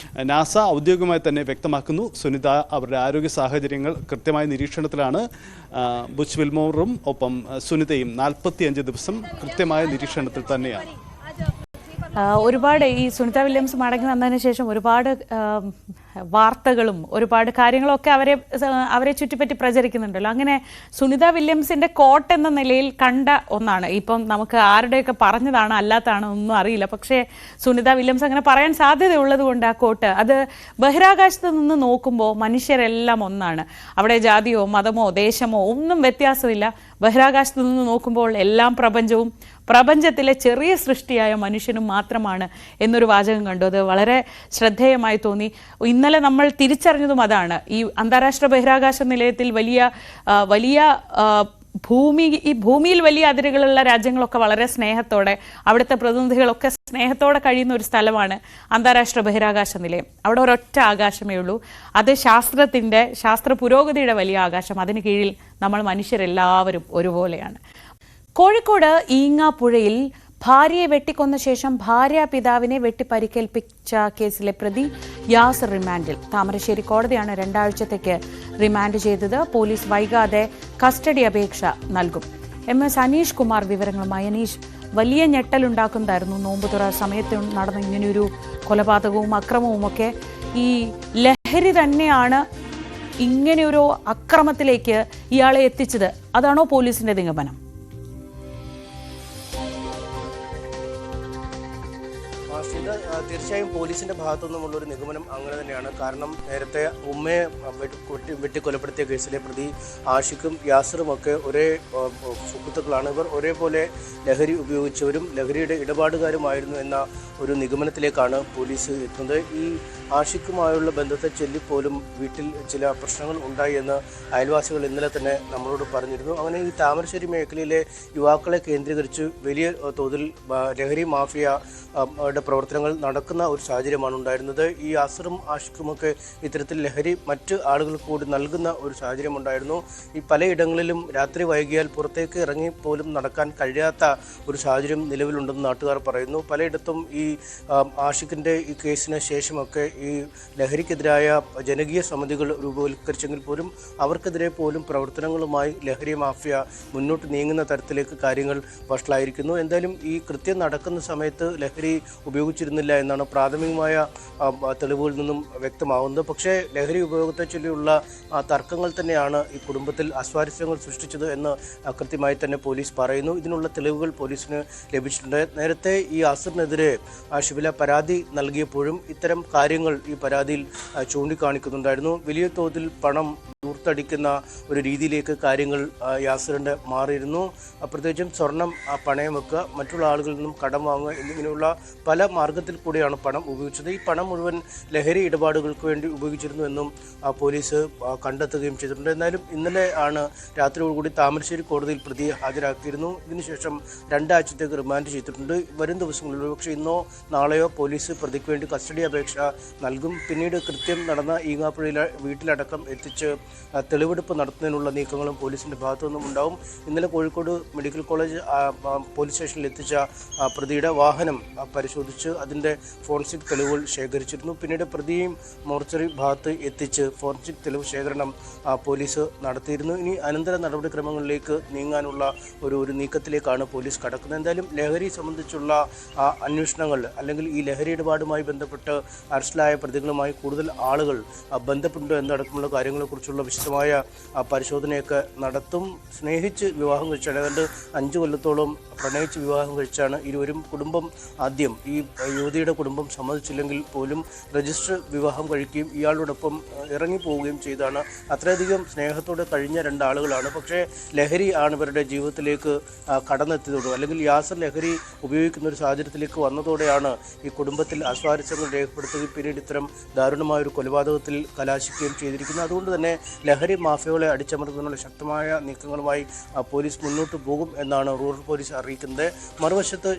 നാസ ഔദ്യോഗികമായി തന്നെ വ്യക്തമാക്കുന്നു സുനിത അവരുടെ ആരോഗ്യ സാഹചര്യങ്ങൾ കൃത്യമായ നിരീക്ഷണത്തിലാണ്. ബുച്ച് വിൽമോറും ഒപ്പം സുനിതയും 45 ദിവസം കൃത്യമായ നിരീക്ഷണത്തിൽ തന്നെയാണ്. ഒരുപാട് ഈ സുനിത വില്യംസ് മടങ്ങി വന്നതിന് ശേഷം ഒരുപാട് വാർത്തകളും ഒരുപാട് കാര്യങ്ങളൊക്കെ അവരെ ചുറ്റിപ്പറ്റി പ്രചരിക്കുന്നുണ്ടല്ലോ. അങ്ങനെ സുനിത വില്യംസിന്റെ കോട്ട് എന്ന നിലയിൽ കണ്ട ഒന്നാണ്. ഇപ്പം നമുക്ക് ആരുടെയൊക്കെ പറഞ്ഞതാണ് അല്ലാത്തതാണ് ഒന്നും അറിയില്ല. പക്ഷേ സുനിത വില്യംസ് അങ്ങനെ പറയാൻ സാധ്യതയുള്ളത് കൊണ്ട് ആ കോട്ട് അത് ബഹിരാകാശത്ത് നിന്ന് നോക്കുമ്പോൾ മനുഷ്യരെല്ലാം ഒന്നാണ്. അവിടെ ജാതിയോ മതമോ ദേശമോ ഒന്നും വ്യത്യാസമില്ല. ബഹിരാകാശത്ത് നിന്ന് നോക്കുമ്പോൾ എല്ലാം പ്രപഞ്ചവും പ്രപഞ്ചത്തിലെ ചെറിയ സൃഷ്ടിയായ മനുഷ്യനും മാത്രമാണ് എന്നൊരു വാചകം കണ്ടു. അത് വളരെ ശ്രദ്ധേയമായി തോന്നി. ഇന്നലെ നമ്മൾ തിരിച്ചറിഞ്ഞതും അതാണ്. ഈ അന്താരാഷ്ട്ര ബഹിരാകാശ നിലയത്തിൽ വലിയ ഭൂമിയിൽ വലിയ അതിരുകളുള്ള രാജ്യങ്ങളൊക്കെ വളരെ സ്നേഹത്തോടെ അവിടുത്തെ പ്രതിനിധികളൊക്കെ സ്നേഹത്തോടെ കഴിയുന്ന ഒരു സ്ഥലമാണ് അന്താരാഷ്ട്ര ബഹിരാകാശ നിലയം. അവിടെ ഒരൊറ്റ ആകാശമേ ഉള്ളൂ. അത് ശാസ്ത്ര പുരോഗതിയുടെ വലിയ ആകാശം. അതിന് കീഴിൽ നമ്മൾ മനുഷ്യരെല്ലാവരും ഒരുപോലെയാണ്. കോഴിക്കോട് ഈങ്ങാപ്പുഴയിൽ ഭാര്യയെ വെട്ടിക്കൊന്ന ശേഷം ഭാര്യാപിതാവിനെ വെട്ടിപ്പരിക്കേൽപ്പിച്ച കേസിലെ പ്രതി യാസർ റിമാൻഡിൽ. താമരശ്ശേരി കോടതിയാണ് 2 ആഴ്ചത്തേക്ക് റിമാൻഡ് ചെയ്തത്. പോലീസ് വൈകാതെ കസ്റ്റഡി അപേക്ഷ നൽകും. MS അനീഷ് കുമാർ വിവരങ്ങളുമായി. അനീഷ്, വലിയ ഞെട്ടലുണ്ടാക്കുന്നതായിരുന്നു നോമ്പുതുറ സമയത്ത് നടന്ന ഇങ്ങനെയൊരു കൊലപാതകവും അക്രമവുമൊക്കെ. ഈ ലഹരി തന്നെയാണ് ഇങ്ങനെയൊരു അക്രമത്തിലേക്ക് ഇയാളെ എത്തിച്ചത്. അതാണോ പോലീസിന്റെ നിഗമനം? തീർച്ചയായും പോലീസിന്റെ ഭാഗത്തുനിന്നുമുള്ള ഒരു നിഗമനം അങ്ങനെ തന്നെയാണ്. കാരണം നേരത്തെ ഉമ്മയെ വെട്ടിക്കൊലപ്പെടുത്തിയ കേസിലെ പ്രതി ആഷിഖും യാസറും ഒക്കെ ഒരേ സുഹൃത്തുക്കളാണ്. ഇവർ ഒരേപോലെ ലഹരി ഉപയോഗിച്ചവരും ലഹരിയുടെ ഇടപാടുകാരുമായിരുന്നു എന്ന ഒരു നിഗമനത്തിലേക്കാണ് പോലീസ് എത്തുന്നത്. ഈ ആഷിഖുമായുള്ള ബന്ധത്തെ ചൊല്ലിപ്പോലും വീട്ടിൽ ചില പ്രശ്നങ്ങൾ ഉണ്ടായി എന്ന് അയൽവാസികൾ ഇന്നലെ തന്നെ നമ്മളോട് പറഞ്ഞിരുന്നു. അങ്ങനെ ഈ താമരശ്ശേരി മേഖലയിലെ യുവാക്കളെ കേന്ദ്രീകരിച്ച് വലിയ തോതിൽ ലഹരി മാഫിയയുടെ പ്രവർത്തനങ്ങൾ നടക്കുന്ന ഒരു സാഹചര്യമാണ് ഉണ്ടായിരുന്നത്. ഈ യാസറും ആഷിഖുമൊക്കെ ഇത്തരത്തിൽ ലഹരി മറ്റ് ആളുകൾക്ക് കൂടി നൽകുന്ന ഒരു സാഹചര്യം ഉണ്ടായിരുന്നു. ഈ പലയിടങ്ങളിലും രാത്രി വൈകിയാൽ പുറത്തേക്ക് ഇറങ്ങി പോലും നടക്കാൻ കഴിയാത്ത ഒരു സാഹചര്യം നിലവിലുണ്ടെന്ന് നാട്ടുകാർ പറയുന്നു. പലയിടത്തും ഈ ആഷിഖിൻ്റെ ഈ കേസിന് ശേഷമൊക്കെ ഈ ലഹരിക്കെതിരായ ജനകീയ സമിതികൾ രൂപവൽക്കരിച്ചെങ്കിൽ പോലും അവർക്കെതിരെ പോലും പ്രവർത്തനങ്ങളുമായി ലഹരി മാഫിയ മുന്നോട്ട് നീങ്ങുന്ന തരത്തിലേക്ക് കാര്യങ്ങൾ വഷളായിരിക്കുന്നു. എന്തായാലും ഈ കൃത്യം നടക്കുന്ന സമയത്ത് ലഹരി ഉപയോഗിച്ചിരുന്നില്ല എന്നാണ് പ്രാഥമികമായ തെളിവുകളിൽ നിന്നും വ്യക്തമാവുന്നത്. പക്ഷേ ലഹരി ഉപയോഗത്തെ ചൊല്ലിയുള്ള തർക്കങ്ങൾ തന്നെയാണ് ഈ കുടുംബത്തിൽ അസ്വാരസ്യങ്ങൾ സൃഷ്ടിച്ചത് എന്ന് കൃത്യമായി തന്നെ പോലീസ് പറയുന്നു. ഇതിനുള്ള തെളിവുകൾ പോലീസിന് ലഭിച്ചിട്ടുണ്ട്. നേരത്തെ ഈ ആസിറിനെതിരെ ഷിബില പരാതി നൽകിയപ്പോഴും ഇത്തരം കാര്യങ്ങൾ ഈ പരാതിയിൽ ചൂണ്ടിക്കാണിക്കുന്നുണ്ടായിരുന്നു. വലിയ തോതിൽ പണം ദൂർത്തടിക്കുന്ന ഒരു രീതിയിലേക്ക് കാര്യങ്ങൾ യാസറിൻ്റെ മാറിയിരുന്നു. പ്രത്യേകിച്ചും സ്വർണം പണയം വെക്കുക, മറ്റുള്ള ആളുകളിൽ നിന്നും കടം വാങ്ങുക എന്നിങ്ങനെയുള്ള പല മാർഗത്തിൽ കൂടിയാണ് പണം ഉപയോഗിച്ചത്. ഈ പണം മുഴുവൻ ലഹരി ഇടപാടുകൾക്ക് വേണ്ടി ഉപയോഗിച്ചിരുന്നു എന്നും പോലീസ് കണ്ടെത്തുകയും ചെയ്തിട്ടുണ്ട്. എന്നാലും ഇന്നലെ ആണ് രാത്രിയോടുകൂടി താമരശ്ശേരി കോടതിയിൽ പ്രതിയെ ഹാജരാക്കിയിരുന്നു. ഇതിനുശേഷം 2 ആഴ്ചത്തേക്ക് റിമാൻഡ് ചെയ്തിട്ടുണ്ട്. വരും ദിവസങ്ങളിൽ പക്ഷേ ഇന്നോ നാളെയോ പോലീസ് പ്രതിക്ക് വേണ്ടി കസ്റ്റഡി അപേക്ഷ നൽകും. പിന്നീട് കൃത്യം നടന്ന ഈങ്ങാപ്പുഴയിലെ വീട്ടിലടക്കം എത്തിച്ച് തെളിവെടുപ്പ് നടത്തുന്നതിനുള്ള നീക്കങ്ങളും പോലീസിൻ്റെ ഭാഗത്തു നിന്നും ഉണ്ടാവും. ഇന്നലെ കോഴിക്കോട് മെഡിക്കൽ കോളേജ് പോലീസ് സ്റ്റേഷനിൽ എത്തിച്ച പ്രതിയുടെ വാഹനം പരിശോധിച്ച് അതിൻ്റെ ഫോറൻസിക് തെളിവുകൾ ശേഖരിച്ചിരുന്നു. പിന്നീട് പ്രതിയെയും മോർച്ചറി ഭാഗത്ത് എത്തിച്ച് ഫോറൻസിക് തെളിവ് ശേഖരണം പോലീസ് നടത്തിയിരുന്നു. ഇനി അനന്തര നടപടിക്രമങ്ങളിലേക്ക് നീങ്ങാനുള്ള ഒരു നീക്കത്തിലേക്കാണ് പോലീസ് കടക്കുന്നത്. എന്തായാലും ലഹരി സംബന്ധിച്ചുള്ള അന്വേഷണങ്ങൾ അല്ലെങ്കിൽ ഈ ലഹരി ഇടപാടുമായി ബന്ധപ്പെട്ട് അറസ്റ്റിലായ പ്രതികളുമായി കൂടുതൽ ആളുകൾ ബന്ധപ്പെട്ടുണ്ടോ എന്നടക്കമുള്ള കാര്യങ്ങളെക്കുറിച്ചുള്ള വിശദമായ പരിശോധനയൊക്കെ നടത്തും. സ്നേഹിച്ച് വിവാഹം കഴിച്ചാണ്, ഏതാണ്ട് 5 കൊല്ലത്തോളം പ്രണയിച്ച് വിവാഹം കഴിച്ചാണ് ഇരുവരും. കുടുംബം ആദ്യം ഈ യുവതിയുടെ കുടുംബം സമ്മതിച്ചില്ലെങ്കിൽ പോലും രജിസ്റ്റർ വിവാഹം കഴിക്കുകയും ഇയാളോടൊപ്പം ഇറങ്ങിപ്പോവുകയും ചെയ്താണ്. അത്രയധികം സ്നേഹത്തോടെ കഴിഞ്ഞ 2 ആളുകളാണ്. പക്ഷേ ലഹരി ആണ് ഇവരുടെ ജീവിതത്തിലേക്ക് കടന്നെത്തിയതോടെ അല്ലെങ്കിൽ യാസർ ലഹരി ഉപയോഗിക്കുന്ന ഒരു സാഹചര്യത്തിലേക്ക് വന്നതോടെയാണ് ഈ കുടുംബത്തിൽ അസ്വാരസ്യങ്ങൾ രേഖപ്പെടുത്തുകയും പിന്നീട് ഇത്തരം ദാരുണമായ ഒരു കൊലപാതകത്തിൽ കലാശിക്കുകയും ചെയ്തിരിക്കുന്നത്. അതുകൊണ്ട് തന്നെ ലഹരി മാഫിയകളെ അടിച്ചമർത്തുന്നതിനുള്ള ശക്തമായ നീക്കങ്ങളുമായി പോലീസ് മുന്നോട്ട് പോകും എന്നാണ് റൂറൽ പോലീസ് അറിയിക്കുന്നത്. മറുവശത്ത്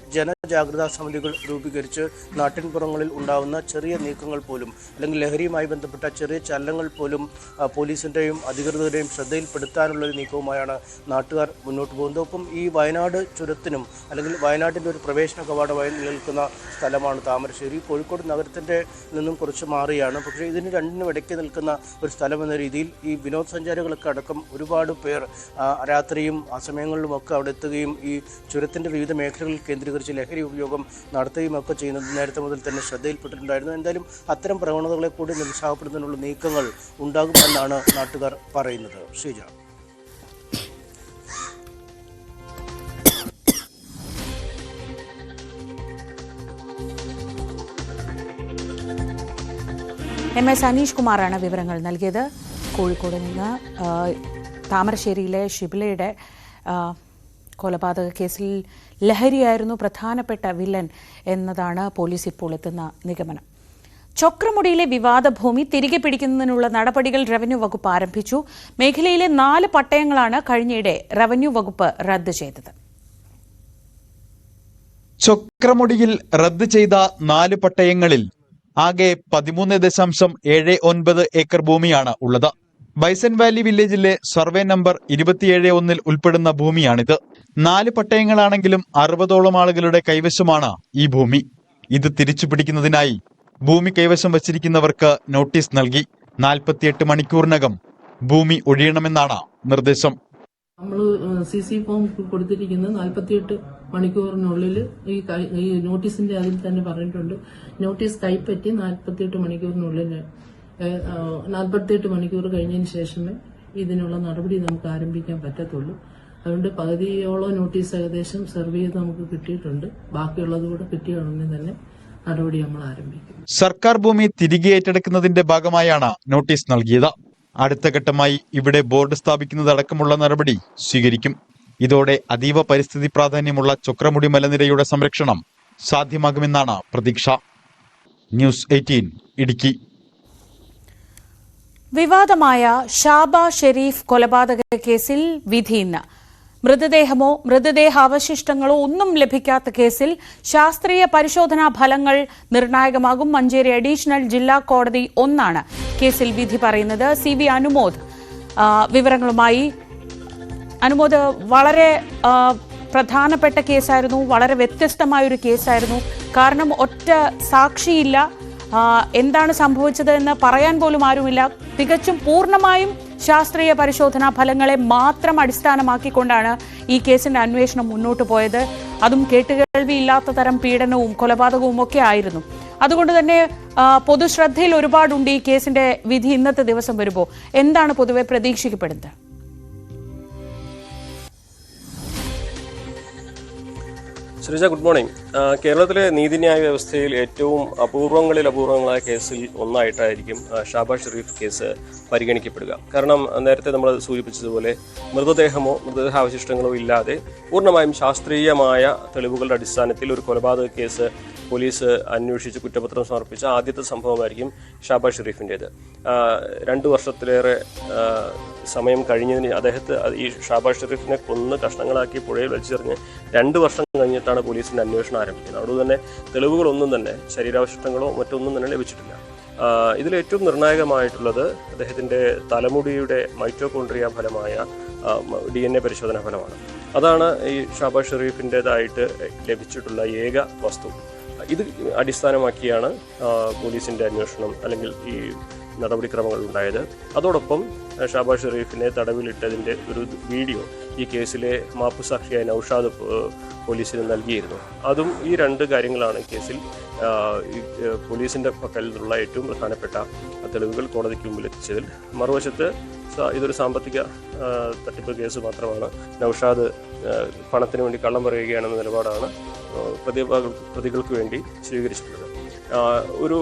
ജാഗ്രതാ സമിതികൾ രൂപീകരിച്ച് നാട്ടിൻപുറങ്ങളിൽ ഉണ്ടാകുന്ന ചെറിയ നീക്കങ്ങൾ പോലും അല്ലെങ്കിൽ ലഹരിയുമായി ബന്ധപ്പെട്ട ചെറിയ ചലനങ്ങൾ പോലും പോലീസിൻ്റെയും അധികൃതരുടെയും ശ്രദ്ധയിൽപ്പെടുത്താനുള്ള ഒരു നീക്കവുമായാണ് നാട്ടുകാർ മുന്നോട്ട് പോകുന്നത്. ഒപ്പം ഈ വയനാട് ചുരത്തിനും അല്ലെങ്കിൽ വയനാട്ടിൻ്റെ ഒരു പ്രവേശന കവാടമായി നിലനിൽക്കുന്ന സ്ഥലമാണ് താമരശ്ശേരി. കോഴിക്കോട് നഗരത്തിൻ്റെ നിന്നും കുറച്ച് മാറിയാണ്. പക്ഷേ ഇതിന് രണ്ടിനും ഇടയ്ക്ക് നിൽക്കുന്ന ഒരു സ്ഥലം എന്ന രീതിയിൽ ഈ വിനോദസഞ്ചാരികളൊക്കെ അടക്കം ഒരുപാട് പേർ രാത്രിയും ആ സമയങ്ങളിലുമൊക്കെ അവിടെ എത്തുകയും ഈ ചുരത്തിൻ്റെ വിവിധ മേഖലകളിൽ കേന്ദ്രീകരിച്ച് ലഹരി ഉപയോഗം നടത്തുകയും ഒക്കെ ചെയ്യുന്നത് നേരത്തെ മുതൽ തന്നെ ശ്രദ്ധയിൽപ്പെട്ടിട്ടുണ്ടായിരുന്നു. എന്തായാലും അത്തരം പ്രവണതകളെ കൂടി നിരുത്സാഹപ്പെടുന്നതിനുള്ള നീക്കങ്ങൾ ഉണ്ടാകുമെന്നാണ് നാട്ടുകാർ പറയുന്നത്. ശ്രീജ. MS അനീഷ് കുമാറാണ് വിവരങ്ങൾ നൽകിയത്. കോഴിക്കോട് നിന്ന് താമരശ്ശേരിയിലെ ഷിബിലയുടെ കൊലപാതക കേസിൽ ലഹരിയായിരുന്നു പ്രധാനപ്പെട്ട വില്ലൻ എന്നതാണ് പോലീസ് ഇപ്പോൾ എത്തുന്ന നിഗമനം. ചൊക്രമുടിയിലെ വിവാദ ഭൂമി തിരികെ പിടിക്കുന്നതിനുള്ള നടപടികൾ റവന്യൂ വകുപ്പ് ആരംഭിച്ചു. മേഖലയിലെ 4 പട്ടയങ്ങളാണ് കഴിഞ്ഞയിടെ റവന്യൂ വകുപ്പ് റദ്ദ് ചെയ്തത്. ചൊക്രമുടിയിൽ റദ്ദ് ചെയ്ത 4 പട്ടയങ്ങളിൽ ആകെ 13.79 ഏക്കർ ഭൂമിയാണ് ഉള്ളത്. ബൈസൺ വാലി വില്ലേജിലെ സർവേ നമ്പർ 27-1 ഉൾപ്പെടുന്ന ഭൂമിയാണിത്. 4 പട്ടയങ്ങളാണെങ്കിലും 60ഓളം ആളുകളുടെ കൈവശമാണ് ഈ ഭൂമി. ഇത് തിരിച്ചു പിടിക്കുന്നതിനായി ഭൂമി കൈവശം വച്ചിരിക്കുന്നവർക്ക് നോട്ടീസ് നൽകി. 48 മണിക്കൂറിനകം ഭൂമി ഒഴിയണമെന്നാണ് നിർദ്ദേശം. നമ്മൾ CC ഫോം കൊടുത്തിരിക്കുന്നത് 48 മണിക്കൂറിനുള്ളിൽ ഈ നോട്ടീസിന്റെ അതിൽ തന്നെ പറഞ്ഞിട്ടുണ്ട്. നോട്ടീസ് കൈപ്പറ്റി 48 മണിക്കൂറിനുള്ളിൽ 48 മണിക്കൂർ കഴിഞ്ഞതിന് ശേഷമേ ഇതിനുള്ള നടപടി നമുക്ക് ആരംഭിക്കാൻ പറ്റത്തുള്ളൂ. അതുകൊണ്ട് പകുതിയോളം നോട്ടീസ് ഏകദേശം സെർവ് ചെയ്ത് നമുക്ക് കിട്ടിയിട്ടുണ്ട്. ബാക്കിയുള്ളത് കൂടെ കിട്ടിയ ഉടനെ തന്നെ നടപടി നമ്മൾ ആരംഭിക്കും. സർക്കാർ ഭൂമി തിരികെ ഏറ്റെടുക്കുന്നതിന്റെ ഭാഗമായാണ് നോട്ടീസ് നൽകിയത്. അടുത്ത ഘട്ടമായി ഇവിടെ ബോർഡ് സ്ഥാപിക്കുന്നതടക്കമുള്ള നടപടി സ്വീകരിക്കും. ഇതോടെ അതീവ പരിസ്ഥിതി പ്രാധാന്യമുള്ള ചൊക്രമുടി മലനിരയുടെ സംരക്ഷണം സാധ്യമാകുമെന്നാണ് പ്രതീക്ഷ. ന്യൂസ് 18 ഇടുക്കി. വിവാദമായ ഷാബ ഷെരീഫ് കൊലപാതക കേസിൽ വിധി ഇന്ന്. മൃതദേഹമോ മൃതദേഹാവശിഷ്ടങ്ങളോ ഒന്നും ലഭിക്കാത്ത കേസിൽ ശാസ്ത്രീയ പരിശോധനാ ഫലങ്ങൾ നിർണായകമാകും. മഞ്ചേരി അഡീഷണൽ ജില്ലാ കോടതി 1 കേസിൽ വിധി പറയുന്നത്. CV അനുമോദ് വിവരങ്ങളുമായി. അനുമോദ്, വളരെ പ്രധാനപ്പെട്ട കേസായിരുന്നു, വളരെ വ്യത്യസ്തമായൊരു കേസായിരുന്നു. കാരണം ഒറ്റ സാക്ഷിയില്ല, എന്താണ് സംഭവിച്ചത് എന്ന് പറയാൻ പോലും ആരുമില്ല. തികച്ചും പൂർണ്ണമായും ശാസ്ത്രീയ പരിശോധനാ ഫലങ്ങളെ മാത്രം അടിസ്ഥാനമാക്കിക്കൊണ്ടാണ് ഈ കേസിന്റെ അന്വേഷണം മുന്നോട്ട് പോയത്. അതും കേട്ടുകേൾവിയില്ലാത്ത തരം പീഡനവും കൊലപാതകവും ഒക്കെ ആയിരുന്നു. അതുകൊണ്ട് തന്നെ പൊതുശ്രദ്ധയിൽ ഒരുപാടുണ്ട് ഈ കേസിന്റെ വിധി ഇന്നത്തെ ദിവസം വരുമ്പോൾ. എന്താണ് പൊതുവെ പ്രതീക്ഷിക്കപ്പെടുന്നത്? Sreeja, good morning. കേരളത്തിലെ നീതിന്യായ വ്യവസ്ഥയിൽ ഏറ്റവും അപൂർവങ്ങളായ കേസിൽ ഒന്നായിട്ടായിരിക്കും ഷാബ ഷെരീഫ് കേസ് പരിഗണിക്കപ്പെടുക. കാരണം നേരത്തെ നമ്മൾ സൂചിപ്പിച്ചതുപോലെ മൃതദേഹമോ മൃതദേഹാവശിഷ്ടങ്ങളോ ഇല്ലാതെ പൂർണ്ണമായും ശാസ്ത്രീയമായ തെളിവുകളുടെ അടിസ്ഥാനത്തിൽ ഒരു കൊലപാതക കേസ് പോലീസ് അന്വേഷിച്ച് കുറ്റപത്രം സമർപ്പിച്ച ആദ്യത്തെ സംഭവമായിരിക്കും ഷാബ ഷെരീഫിൻ്റേത്. 2 വർഷത്തിലേറെ സമയം കഴിഞ്ഞതിന് ഈ ഷാബ ഷെരീഫിനെ കൊന്ന് കഷ്ണങ്ങളാക്കി പുഴയിൽ വലിച്ചെറിഞ്ഞ് 2 വർഷം കഴിഞ്ഞിട്ടാണ് പോലീസിന്റെ അന്വേഷണം ആരംഭിക്കുന്നത്. അതുകൊണ്ട് തന്നെ തെളിവുകളൊന്നും തന്നെ ശരീരാവശിഷ്ടങ്ങളോ മറ്റൊന്നും തന്നെ ലഭിച്ചിട്ടില്ല. ഇതിലേറ്റവും നിർണായകമായിട്ടുള്ളത് അദ്ദേഹത്തിന്റെ തലമുടിയുടെ മൈറ്റോകോൺട്രിയ ഫലമായ DNA പരിശോധനാ ഫലമാണ്. അതാണ് ഈ ഷാബ ഷെരീഫിൻ്റെതായിട്ട് ലഭിച്ചിട്ടുള്ള ഏക വസ്തു. ഇത് അടിസ്ഥാനമാക്കിയാണ് പോലീസിന്റെ അന്വേഷണം അല്ലെങ്കിൽ ഈ നടപടിക്രമങ്ങൾ ഉണ്ടായത്. അതോടൊപ്പം ഷാബ ഷെരീഫിനെ തടവിലിട്ടതിന്റെ ഒരു വീഡിയോ ഈ കേസിലെ മാപ്പുസാക്ഷിയായ നൌഷാദ് പോലീസിന് നൽകിയിരുന്നു. അതും ഈ 2 കാര്യങ്ങളാണ് കേസിൽ പോലീസിന്റെ പക്കലുള്ള ഏറ്റവും പ്രധാനപ്പെട്ട തെളിവുകൾ കോടതിക്ക് മുമ്പിൽ എത്തിച്ചതിൽ. മറുവശത്ത് ഇതൊരു സാമ്പത്തിക തട്ടിപ്പ് കേസ് മാത്രമാണ്. നൌഷാദ് പണത്തിന് വേണ്ടി കള്ളം പറയുകയാണെന്ന നിലപാടാണ് പ്രതികൾക്ക് വേണ്ടി സ്വീകരിച്ചിട്ടുള്ളത്. ഒരു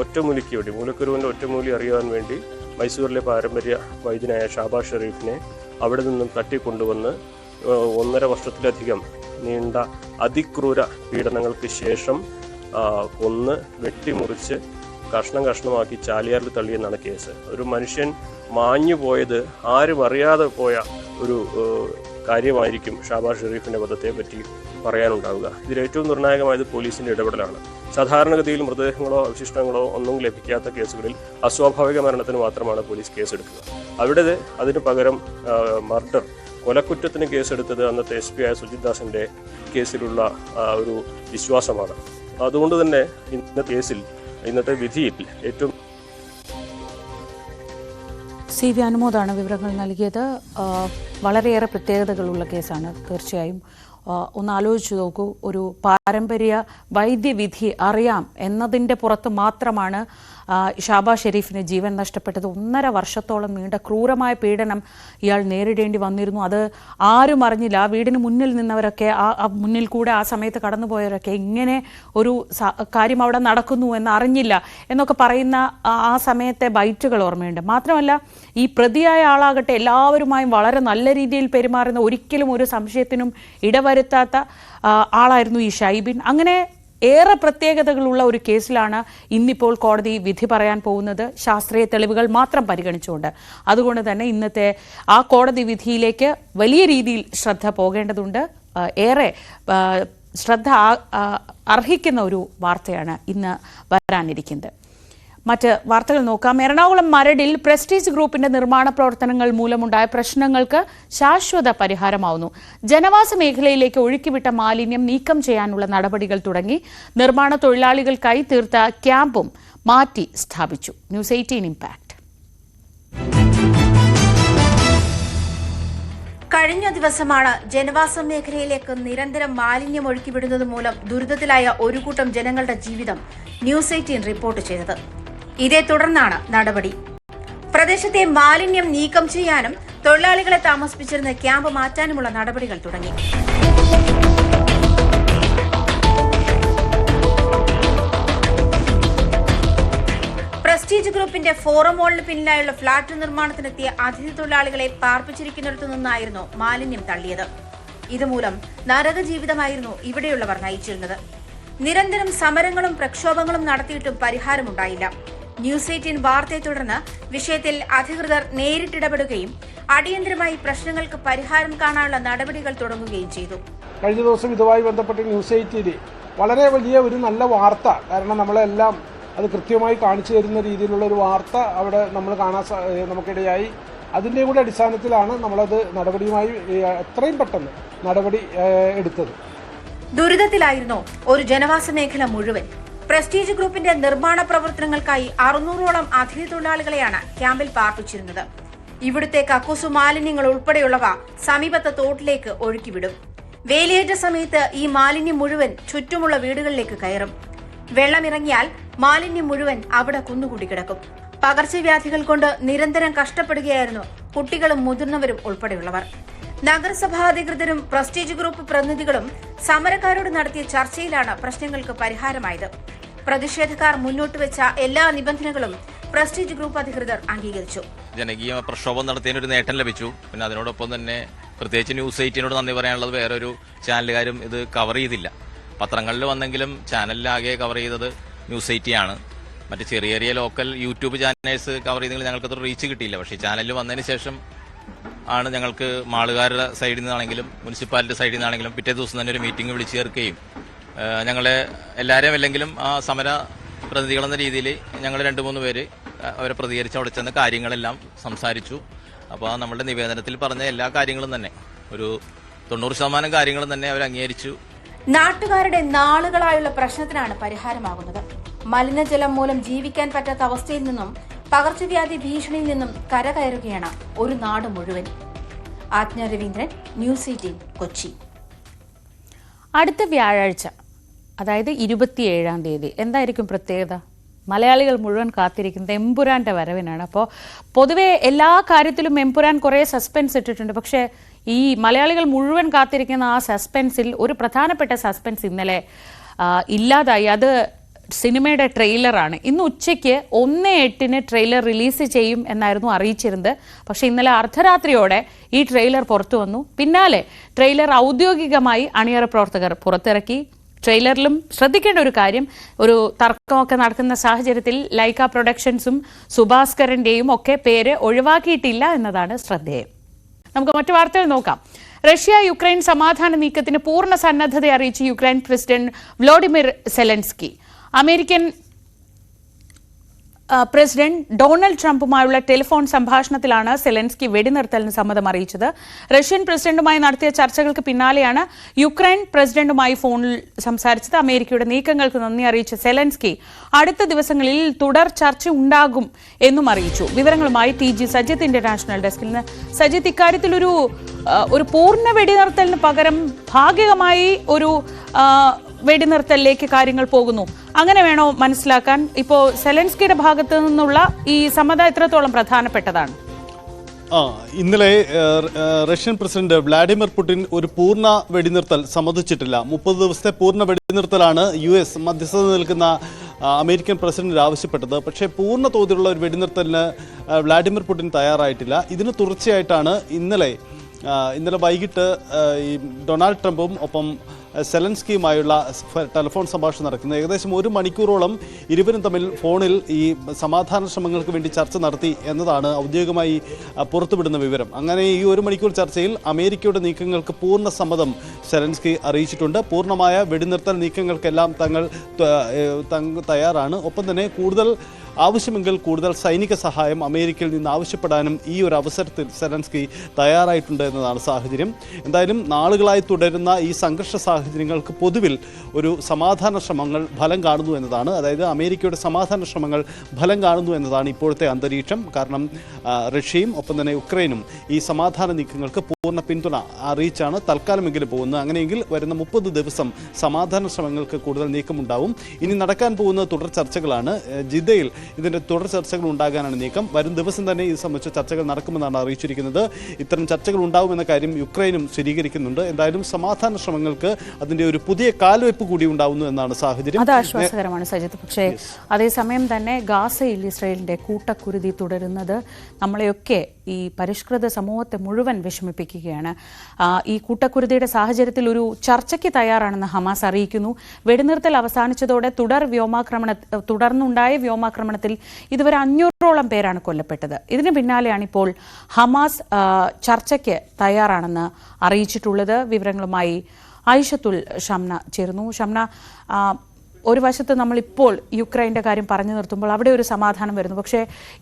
ഒറ്റമൂലിക്ക് വേണ്ടി മൂലക്കുരുവിൻ്റെ ഒറ്റമൂലി അറിയാൻ വേണ്ടി മൈസൂരിലെ പാരമ്പര്യ വൈദ്യനായ ഷാബ ഷെരീഫിനെ അവിടെ നിന്നും തട്ടിക്കൊണ്ടുവന്ന് 1.5 വർഷത്തിലധികം നീണ്ട അതിക്രൂര പീഡനങ്ങൾക്ക് ശേഷം കൊന്ന് വെട്ടിമുറിച്ച് കഷ്ണമാക്കി ചാലിയാറിൽ തള്ളിയെന്നാണ് കേസ്. ഒരു മനുഷ്യൻ മാഞ്ഞു പോയത്, ആരും അറിയാതെ പോയ ഒരു കാര്യമായിരിക്കും ഷാബാസ് ഷെരീഫിന്റെ വധത്തെ പറ്റി പറയാനുണ്ടാവുക. ഇതിൽ ഏറ്റവും നിർണായകമായത് പോലീസിന്റെ ഇടപെടലാണ്. സാധാരണഗതിയിൽ മൃതദേഹങ്ങളോ അവശിഷ്ടങ്ങളോ ഒന്നും ലഭിക്കാത്ത കേസുകളിൽ അസ്വാഭാവിക മരണത്തിന് മാത്രമാണ് പോലീസ് കേസെടുക്കുക. അവിടെ അതിന് പകരം മർഡർ, കൊലക്കുറ്റത്തിന് കേസെടുത്തത് അന്നത്തെ SP ആയ സുജിത് ദാസിന്റെ കേസിലുള്ള ഒരു വിശ്വാസമാണ്. അതുകൊണ്ട് തന്നെ ഇന്നത്തെ വിധിയിൽ ഏറ്റവും CV അനുമോദാണ് വിവരങ്ങൾ നൽകിയത്. വളരെയേറെ പ്രത്യേകതകളുള്ള കേസാണ് തീർച്ചയായും. ഒന്ന് ആലോചിച്ചു നോക്കൂ, ഒരു പാരമ്പര്യ വൈദ്യവിധി അറിയാം എന്നതിൻ്റെ പുറത്ത് മാത്രമാണ് ഷാബാസ് ഷെരീഫിന് ജീവൻ നഷ്ടപ്പെട്ടത്. 1.5 വർഷത്തോളം നീണ്ട ക്രൂരമായ പീഡനം ഇയാൾ നേരിടേണ്ടി വന്നിരുന്നു. അത് ആരും അറിഞ്ഞില്ല. ആ വീടിന് മുന്നിൽ നിന്നവരൊക്കെ, ആ മുന്നിൽ കൂടെ ആ സമയത്ത് കടന്നുപോയവരൊക്കെ ഇങ്ങനെ ഒരു കാര്യം അവിടെ നടക്കുന്നു എന്ന് അറിഞ്ഞില്ല എന്നൊക്കെ പറയുന്ന ആ സമയത്തെ ബൈറ്റുകൾ ഓർമ്മയുണ്ട്. മാത്രമല്ല ഈ പ്രതിയായ ആളാകട്ടെ എല്ലാവരുമായും വളരെ നല്ല രീതിയിൽ പെരുമാറുന്ന, ഒരിക്കലും ഒരു സംശയത്തിനും ഇടവരുത്താത്ത ആളായിരുന്നു ഈ ഷൈബിൻ. അങ്ങനെ ഏറെ പ്രത്യേകതകളുള്ള ഒരു കേസിലാണ് ഇന്നിപ്പോൾ കോടതി വിധി പറയാൻ പോകുന്നത്, ശാസ്ത്രീയ തെളിവുകൾ മാത്രം പരിഗണിച്ചുകൊണ്ട്. അതുകൊണ്ട് തന്നെ ഇന്നത്തെ ആ കോടതി വിധിയിലേക്ക് വലിയ രീതിയിൽ ശ്രദ്ധ പോകേണ്ടതുണ്ട്. ഏറെ ശ്രദ്ധ അർഹിക്കുന്ന ഒരു വാർത്തയാണ് ഇന്ന് വരാനിരിക്കുന്നത്. മറ്റ് വാർത്തകൾ നോക്കാം. എറണാകുളം മരടിൽ പ്രസ്റ്റീജ് ഗ്രൂപ്പിന്റെ നിർമ്മാണ പ്രവർത്തനങ്ങൾ മൂലമുണ്ടായ പ്രശ്നങ്ങൾക്ക് ശാശ്വത പരിഹാരമാവുന്നു. ജനവാസ മേഖലയിലേക്ക് ഒഴുക്കിവിട്ട മാലിന്യം നീക്കം ചെയ്യാനുള്ള നടപടികൾ തുടങ്ങി. നിർമ്മാണ തൊഴിലാളികൾക്കായി തീർത്ത ക്യാമ്പും മാറ്റി സ്ഥാപിച്ചു. News 18 impact. കഴിഞ്ഞ ദിവസമാണ് ജനവാസ മേഖലയിലേക്ക് നിരന്തരം മാലിന്യം ഒഴുക്കിവിടുന്നത് മൂലം ദുരിതത്തിലായ ഒരു കൂട്ടം ജനങ്ങളുടെ ജീവിതം ന്യൂസ് 18 റിപ്പോർട്ട് ചെയ്തത്. ഇതേ തുടർന്നാണ് നടപടി. പ്രദേശത്തെ മാലിന്യം നീക്കം ചെയ്യാനും തൊഴിലാളികളെ താമസിപ്പിച്ചിരുന്ന ക്യാമ്പ് മാറ്റാനുമുള്ള നടപടികൾ തുടങ്ങി. പ്രസ്റ്റീജ് ഗ്രൂപ്പിന്റെ ഫോറം മോളിന് പിന്നിലായുള്ള ഫ്ളാറ്റ് നിർമ്മാണത്തിനെത്തിയ അതിഥി തൊഴിലാളികളെ പാർപ്പിച്ചിരിക്കുന്നിടത്തു നിന്നായിരുന്നു മാലിന്യം തള്ളിയത്. ഇതുമൂലം നരക ജീവിതമായിരുന്നു ഇവിടെയുള്ളവർ നയിച്ചിരുന്നത്. നിരന്തരം സമരങ്ങളും പ്രക്ഷോഭങ്ങളും നടത്തിയിട്ടും പരിഹാരമുണ്ടായില്ല. ന്യൂസ് 18 വാർത്തയെ തുടർന്ന് വിഷയത്തിൽ അധികൃതർ നേരിട്ടിടപെടുകയും അടിയന്തരമായി പ്രശ്നങ്ങൾക്ക് പരിഹാരം കാണാനുള്ള നടപടികൾ തുടങ്ങുകയും ചെയ്തു. കഴിഞ്ഞ ദിവസം ഇതുമായി ബന്ധപ്പെട്ട് ന്യൂസ് 18 വളരെ വലിയ ഒരു നല്ല വാർത്ത, കാരണം നമ്മളെല്ലാം അത് കൃത്യമായി കാണിച്ചു തരുന്ന രീതിയിലുള്ള ഒരു വാർത്ത അവിടെ നമ്മൾ കാണാൻ നമുക്കിടയായി. അതിൻ്റെ കൂടെ അടിസ്ഥാനത്തിലാണ് നമ്മളത് നടപടിയുമായി എത്രയും പെട്ടെന്ന് നടപടി എടുത്തത്. ദുരിതത്തിലായിരുന്നു ഒരു ജനവാസ മേഖല മുഴുവൻ. പ്രസ്റ്റീജ് ഗ്രൂപ്പിന്റെ നിർമ്മാണ പ്രവർത്തനങ്ങൾക്കായി 600ഓളം അതിഥി തൊഴിലാളികളെയാണ് ക്യാമ്പിൽ പാർപ്പിച്ചിരുന്നത്. ഇവിടുത്തെ കക്കൂസു മാലിന്യങ്ങൾ ഉൾപ്പെടെയുള്ളവ സമീപത്തെ തോട്ടിലേക്ക് ഒഴുക്കിവിടും. വേലിയേറ്റ സമയത്ത് ഈ മാലിന്യം മുഴുവൻ ചുറ്റുമുള്ള വീടുകളിലേക്ക് കയറും. വെള്ളമിറങ്ങിയാൽ മാലിന്യം മുഴുവൻ അവിടെ കുന്നുകൂടി കിടക്കും. പകർച്ചവ്യാധികൾ കൊണ്ട് നിരന്തരം കഷ്ടപ്പെടുകയായിരുന്നു കുട്ടികളും മുതിർന്നവരും ഉൾപ്പെടെയുള്ളവർ. നഗരസഭാ അധികൃതരും പ്രസ്റ്റീജ് ഗ്രൂപ്പ് പ്രതിനിധികളും സമരക്കാരോട് നടത്തിയ ചർച്ചയിലാണ് പ്രശ്നങ്ങൾക്ക് പരിഹാരമായത്. പ്രതിഷേധക്കാർ മുന്നോട്ട് വെച്ച എല്ലാ നിബന്ധനകളും പ്രസ്റ്റീജ് ഗ്രൂപ്പ് അധികൃതർ അംഗീകരിച്ചു. ജനകീയ പ്രക്ഷോഭം നടത്തിയതിനൊരു നേട്ടം ലഭിച്ചു. പിന്നെ അതിനോടൊപ്പം തന്നെ പ്രത്യേകിച്ച് ന്യൂസ് 18 നന്ദി പറയാനുള്ളത്, വേറൊരു ചാനലുകാരും ഇത് കവർ ചെയ്തില്ല. പത്രങ്ങളിൽ വന്നെങ്കിലും ചാനലിലാകെ കവർ ചെയ്തത് ന്യൂസ് 18 ആണ്. മറ്റ് ചെറിയ ചെറിയ ലോക്കൽ യൂട്യൂബ് ചാനൽസ് കവർ ചെയ്തെങ്കിൽ ഞങ്ങൾക്കത് റീച്ച് കിട്ടിയില്ല. പക്ഷേ ചാനലിൽ വന്നതിന് ശേഷം ആണ് ഞങ്ങൾക്ക് മാളുകാരുടെ സൈഡിൽ നിന്നാണെങ്കിലും മുനിസിപ്പാലിറ്റി സൈഡിൽ നിന്നാണെങ്കിലും പിറ്റേ ദിവസം തന്നെ ഒരു മീറ്റിംഗ് വിളിച്ചു ചേർക്കുകയും ഞങ്ങളെ എല്ലാവരെയും അല്ലെങ്കിലും ആ സമര പ്രതിനിധികളെന്ന രീതിയിൽ ഞങ്ങൾ 2-3 പേര് അവരെ പ്രതികരിച്ച് അവിടെ ചെന്ന കാര്യങ്ങളെല്ലാം സംസാരിച്ചു. അപ്പോൾ നമ്മളുടെ നിവേദനത്തിൽ പറഞ്ഞ എല്ലാ കാര്യങ്ങളും തന്നെ ഒരു 90% കാര്യങ്ങളും തന്നെ അവർ അംഗീകരിച്ചു. നാട്ടുകാരുടെ നാളുകളായുള്ള പ്രശ്നത്തിനാണ് പരിഹാരമാകുന്നത്. മലിനജലം മൂലം ജീവിക്കാൻ പറ്റാത്ത അവസ്ഥയിൽ നിന്നും പകർച്ചവ്യാധി ഭീഷണിയിൽ നിന്നും കരകയറുകയാണ് ഒരു നാട് മുഴുവൻ. ആജ്ഞ രവീന്ദ്രൻ, ന്യൂസ് 18 കൊച്ചി. അടുത്ത വ്യാഴാഴ്ച, അതായത് 27-ാം തീയതി എന്തായിരിക്കും പ്രത്യേകത? മലയാളികൾ മുഴുവൻ കാത്തിരിക്കുന്നത് എമ്പുരാന്റെ വരവിനാണ്. അപ്പോൾ പൊതുവെ എല്ലാ കാര്യത്തിലും എമ്പുരാൻ കുറേ സസ്പെൻസ് ഇട്ടിട്ടുണ്ട്. പക്ഷേ ഈ മലയാളികൾ മുഴുവൻ കാത്തിരിക്കുന്ന ആ സസ്പെൻസിൽ ഒരു പ്രധാനപ്പെട്ട സസ്പെൻസ് ഇന്നലെ ഇല്ലാതായി. അത് സിനിമയുടെ ട്രെയിലറാണ്. ഇന്ന് ഉച്ചയ്ക്ക് 1:08 ട്രെയിലർ റിലീസ് ചെയ്യും എന്നായിരുന്നു അറിയിച്ചിരുന്നത്. പക്ഷേ ഇന്നലെ അർദ്ധരാത്രിയോടെ ഈ ട്രെയിലർ പുറത്തു വന്നു. പിന്നാലെ ട്രെയിലർ ഔദ്യോഗികമായി അണിയറ പ്രവർത്തകർ പുറത്തിറക്കി. ട്രെയിലറിലും ശ്രദ്ധിക്കേണ്ട ഒരു കാര്യം, ഒരു തർക്കമൊക്കെ നടക്കുന്ന സാഹചര്യത്തിൽ ലൈക്ക പ്രൊഡക്ഷൻസും സുഭാസ്കരന്റെയും ഒക്കെ പേര് ഒഴിവാക്കിയിട്ടില്ല എന്നതാണ് ശ്രദ്ധേയം. നമുക്ക് മറ്റു വാർത്തകൾ നോക്കാം. റഷ്യ യുക്രൈൻ സമാധാന നീക്കത്തിന് പൂർണ്ണ സന്നദ്ധത അറിയിച്ച് Ukraine president Volodymyr Zelensky. American president Donald ട്രംപുമായുള്ള ടെലിഫോൺ സംഭാഷണത്തിലാണ് സെലൻസ്കി വെടിനിർത്തലിന് സമ്മതം അറിയിച്ചത്. റഷ്യൻ പ്രസിഡന്റുമായി നടത്തിയ ചർച്ചകൾക്ക് പിന്നാലെയാണ് യുക്രൈൻ പ്രസിഡന്റുമായി ഫോണിൽ സംസാരിച്ചത്. അമേരിക്കയുടെ നീക്കങ്ങൾക്ക് നന്ദി അറിയിച്ച സെലൻസ്കി അടുത്ത ദിവസങ്ങളിൽ തുടർ ചർച്ച ഉണ്ടാകും എന്നും അറിയിച്ചു. വിവരങ്ങളുമായി TG സജിത്ത്, ഇന്റർനാഷണൽ ഡെസ്കിൽ നിന്ന്. സജിത്ത്, ഇക്കാര്യത്തിൽ ഒരു പൂർണ്ണ വെടിനിർത്തലിന് പകരം ഭാഗികമായി ഒരു വെടിനിർത്തലിലേക്ക് കാര്യങ്ങൾ പോകുന്നു, അങ്ങനെ വേണോ മനസ്സിലാക്കാൻ? ഇപ്പോൾ സെലൻസ്കിയുടെ ഭാഗത്തു നിന്നുള്ള ഈ സമ്മതം എത്രത്തോളം പ്രധാനപ്പെട്ടതാണ്? ഇന്നലെ റഷ്യൻ പ്രസിഡന്റ് വ്ളാഡിമിർ പുടിൻ ഒരു പൂർണ്ണ വെടിനിർത്തൽ സമ്മതിച്ചിട്ടില്ല. 30 ദിവസത്തെ പൂർണ്ണ വെടിനിർത്തലാണ് US മധ്യസ്ഥത നിൽക്കുന്ന അമേരിക്കൻ പ്രസിഡന്റ് ആവശ്യപ്പെട്ടത്. പക്ഷേ പൂർണ്ണ തോതിലുള്ള ഒരു വെടിനിർത്തലിന് വ്ളാഡിമിർ പുടിൻ തയ്യാറായിട്ടില്ല. ഇതിന് തുടർച്ചയായിട്ടാണ് ഇന്നലെ വൈകിട്ട് ഈ ഡൊണാൾഡ് ട്രംപും ഒപ്പം സെലൻസ്കിയുമായുള്ള ടെലിഫോൺ സംഭാഷണം നടക്കുന്നത്. ഏകദേശം 1 മണിക്കൂറോളം ഇരുവരും തമ്മിൽ ഫോണിൽ ഈ സമാധാന ശ്രമങ്ങൾക്ക് വേണ്ടി ചർച്ച നടത്തി എന്നതാണ് ഔദ്യോഗികമായി പുറത്തുവിടുന്ന വിവരം. അങ്ങനെ ഈ 1 മണിക്കൂർ ചർച്ചയിൽ അമേരിക്കയുടെ നീക്കങ്ങൾക്ക് പൂർണ്ണ സമ്മതം സെലൻസ്കി അറിയിച്ചിട്ടുണ്ട്. പൂർണ്ണമായ വെടിനിർത്തൽ നീക്കങ്ങൾക്കെല്ലാം തങ്ങൾ തയ്യാറാണ്. ഒപ്പം തന്നെ ആവശ്യമെങ്കിൽ കൂടുതൽ സൈനിക സഹായം അമേരിക്കയിൽ നിന്ന് ആവശ്യപ്പെടാനും ഈ ഒരു അവസരത്തിൽ സെലൻസ്കി തയ്യാറായിട്ടുണ്ട് എന്നതാണ് സാഹചര്യം. എന്തായാലും നാളുകളായി തുടരുന്ന ഈ സംഘർഷ സാഹചര്യങ്ങൾക്ക് പൊതുവിൽ ഒരു സമാധാന ശ്രമങ്ങൾ ഫലം കാണുന്നു എന്നതാണ്. അതായത് അമേരിക്കയുടെ സമാധാന ശ്രമങ്ങൾ ഫലം കാണുന്നു എന്നതാണ് ഇപ്പോഴത്തെ അന്തരീക്ഷം. കാരണം റഷ്യയും ഒപ്പം തന്നെ യുക്രൈനും ഈ സമാധാന നീക്കങ്ങൾക്ക് പൂർണ്ണ പിന്തുണ അറിയിച്ചാണ് തൽക്കാലമെങ്കിലും പോകുന്നത്. അങ്ങനെയെങ്കിൽ വരുന്ന 30 ദിവസം സമാധാന ശ്രമങ്ങൾക്ക് കൂടുതൽ നീക്കമുണ്ടാവും. ഇനി നടക്കാൻ പോകുന്ന തുടർ ചർച്ചകളാണ്. ജിദ്ദയിൽ ഇതിന്റെ തുടർ ചർച്ചകൾ ഉണ്ടാകാനാണ് നീക്കം. വരും ദിവസം തന്നെ ഇത് സംബന്ധിച്ച ചർച്ചകൾ നടക്കുമെന്നാണ് അറിയിച്ചിരിക്കുന്നത്. ഇത്തരം ചർച്ചകൾ ഉണ്ടാവുമെന്ന കാര്യം യുക്രൈനും സ്ഥിരീകരിക്കുന്നുണ്ട്. എന്തായാലും സമാധാന ശ്രമങ്ങൾക്ക് അതിന്റെ ഒരു പുതിയ കാൽവെപ്പ് കൂടി ഉണ്ടാവുന്നു എന്നാണ് സാഹചര്യം. അത് ആശ്വാസകരമാണ് സജിത്ത്. പക്ഷേ അതേസമയം തന്നെ ഗാസയിൽ ഇസ്രായേലിന്റെ കൂട്ടക്കുരുതി തുടരുന്നത് നമ്മളെയൊക്കെ ഈ പരിഷ്കൃത സമൂഹത്തെ മുഴുവൻ വിഷമിപ്പിക്കുകയാണ്. ഈ കൂട്ടക്കുരുതിയുടെ സാഹചര്യത്തിൽ ഒരു ചർച്ചയ്ക്ക് തയ്യാറാണെന്ന് ഹമാസ് അറിയിക്കുന്നു. വെടിനിർത്തൽ അവസാനിച്ചതോടെ തുടർന്നുണ്ടായ വ്യോമാക്രമണത്തിൽ ഇതുവരെ 500ഓളം പേരാണ് കൊല്ലപ്പെട്ടത്. ഇതിന് പിന്നാലെയാണ് ഇപ്പോൾ ഹമാസ് ചർച്ചയ്ക്ക് തയ്യാറാണെന്ന് അറിയിച്ചിട്ടുള്ളത്. വിവരങ്ങളുമായി ഐഷത്തുൽ ഷംന ചേർന്നു. ഷംന, ഒരു വശത്ത് നമ്മളിപ്പോൾ യുക്രൈൻ്റെ കാര്യം പറഞ്ഞു നിർത്തുമ്പോൾ അവിടെ ഒരു സമാധാനം വരുന്നു. പക്ഷേ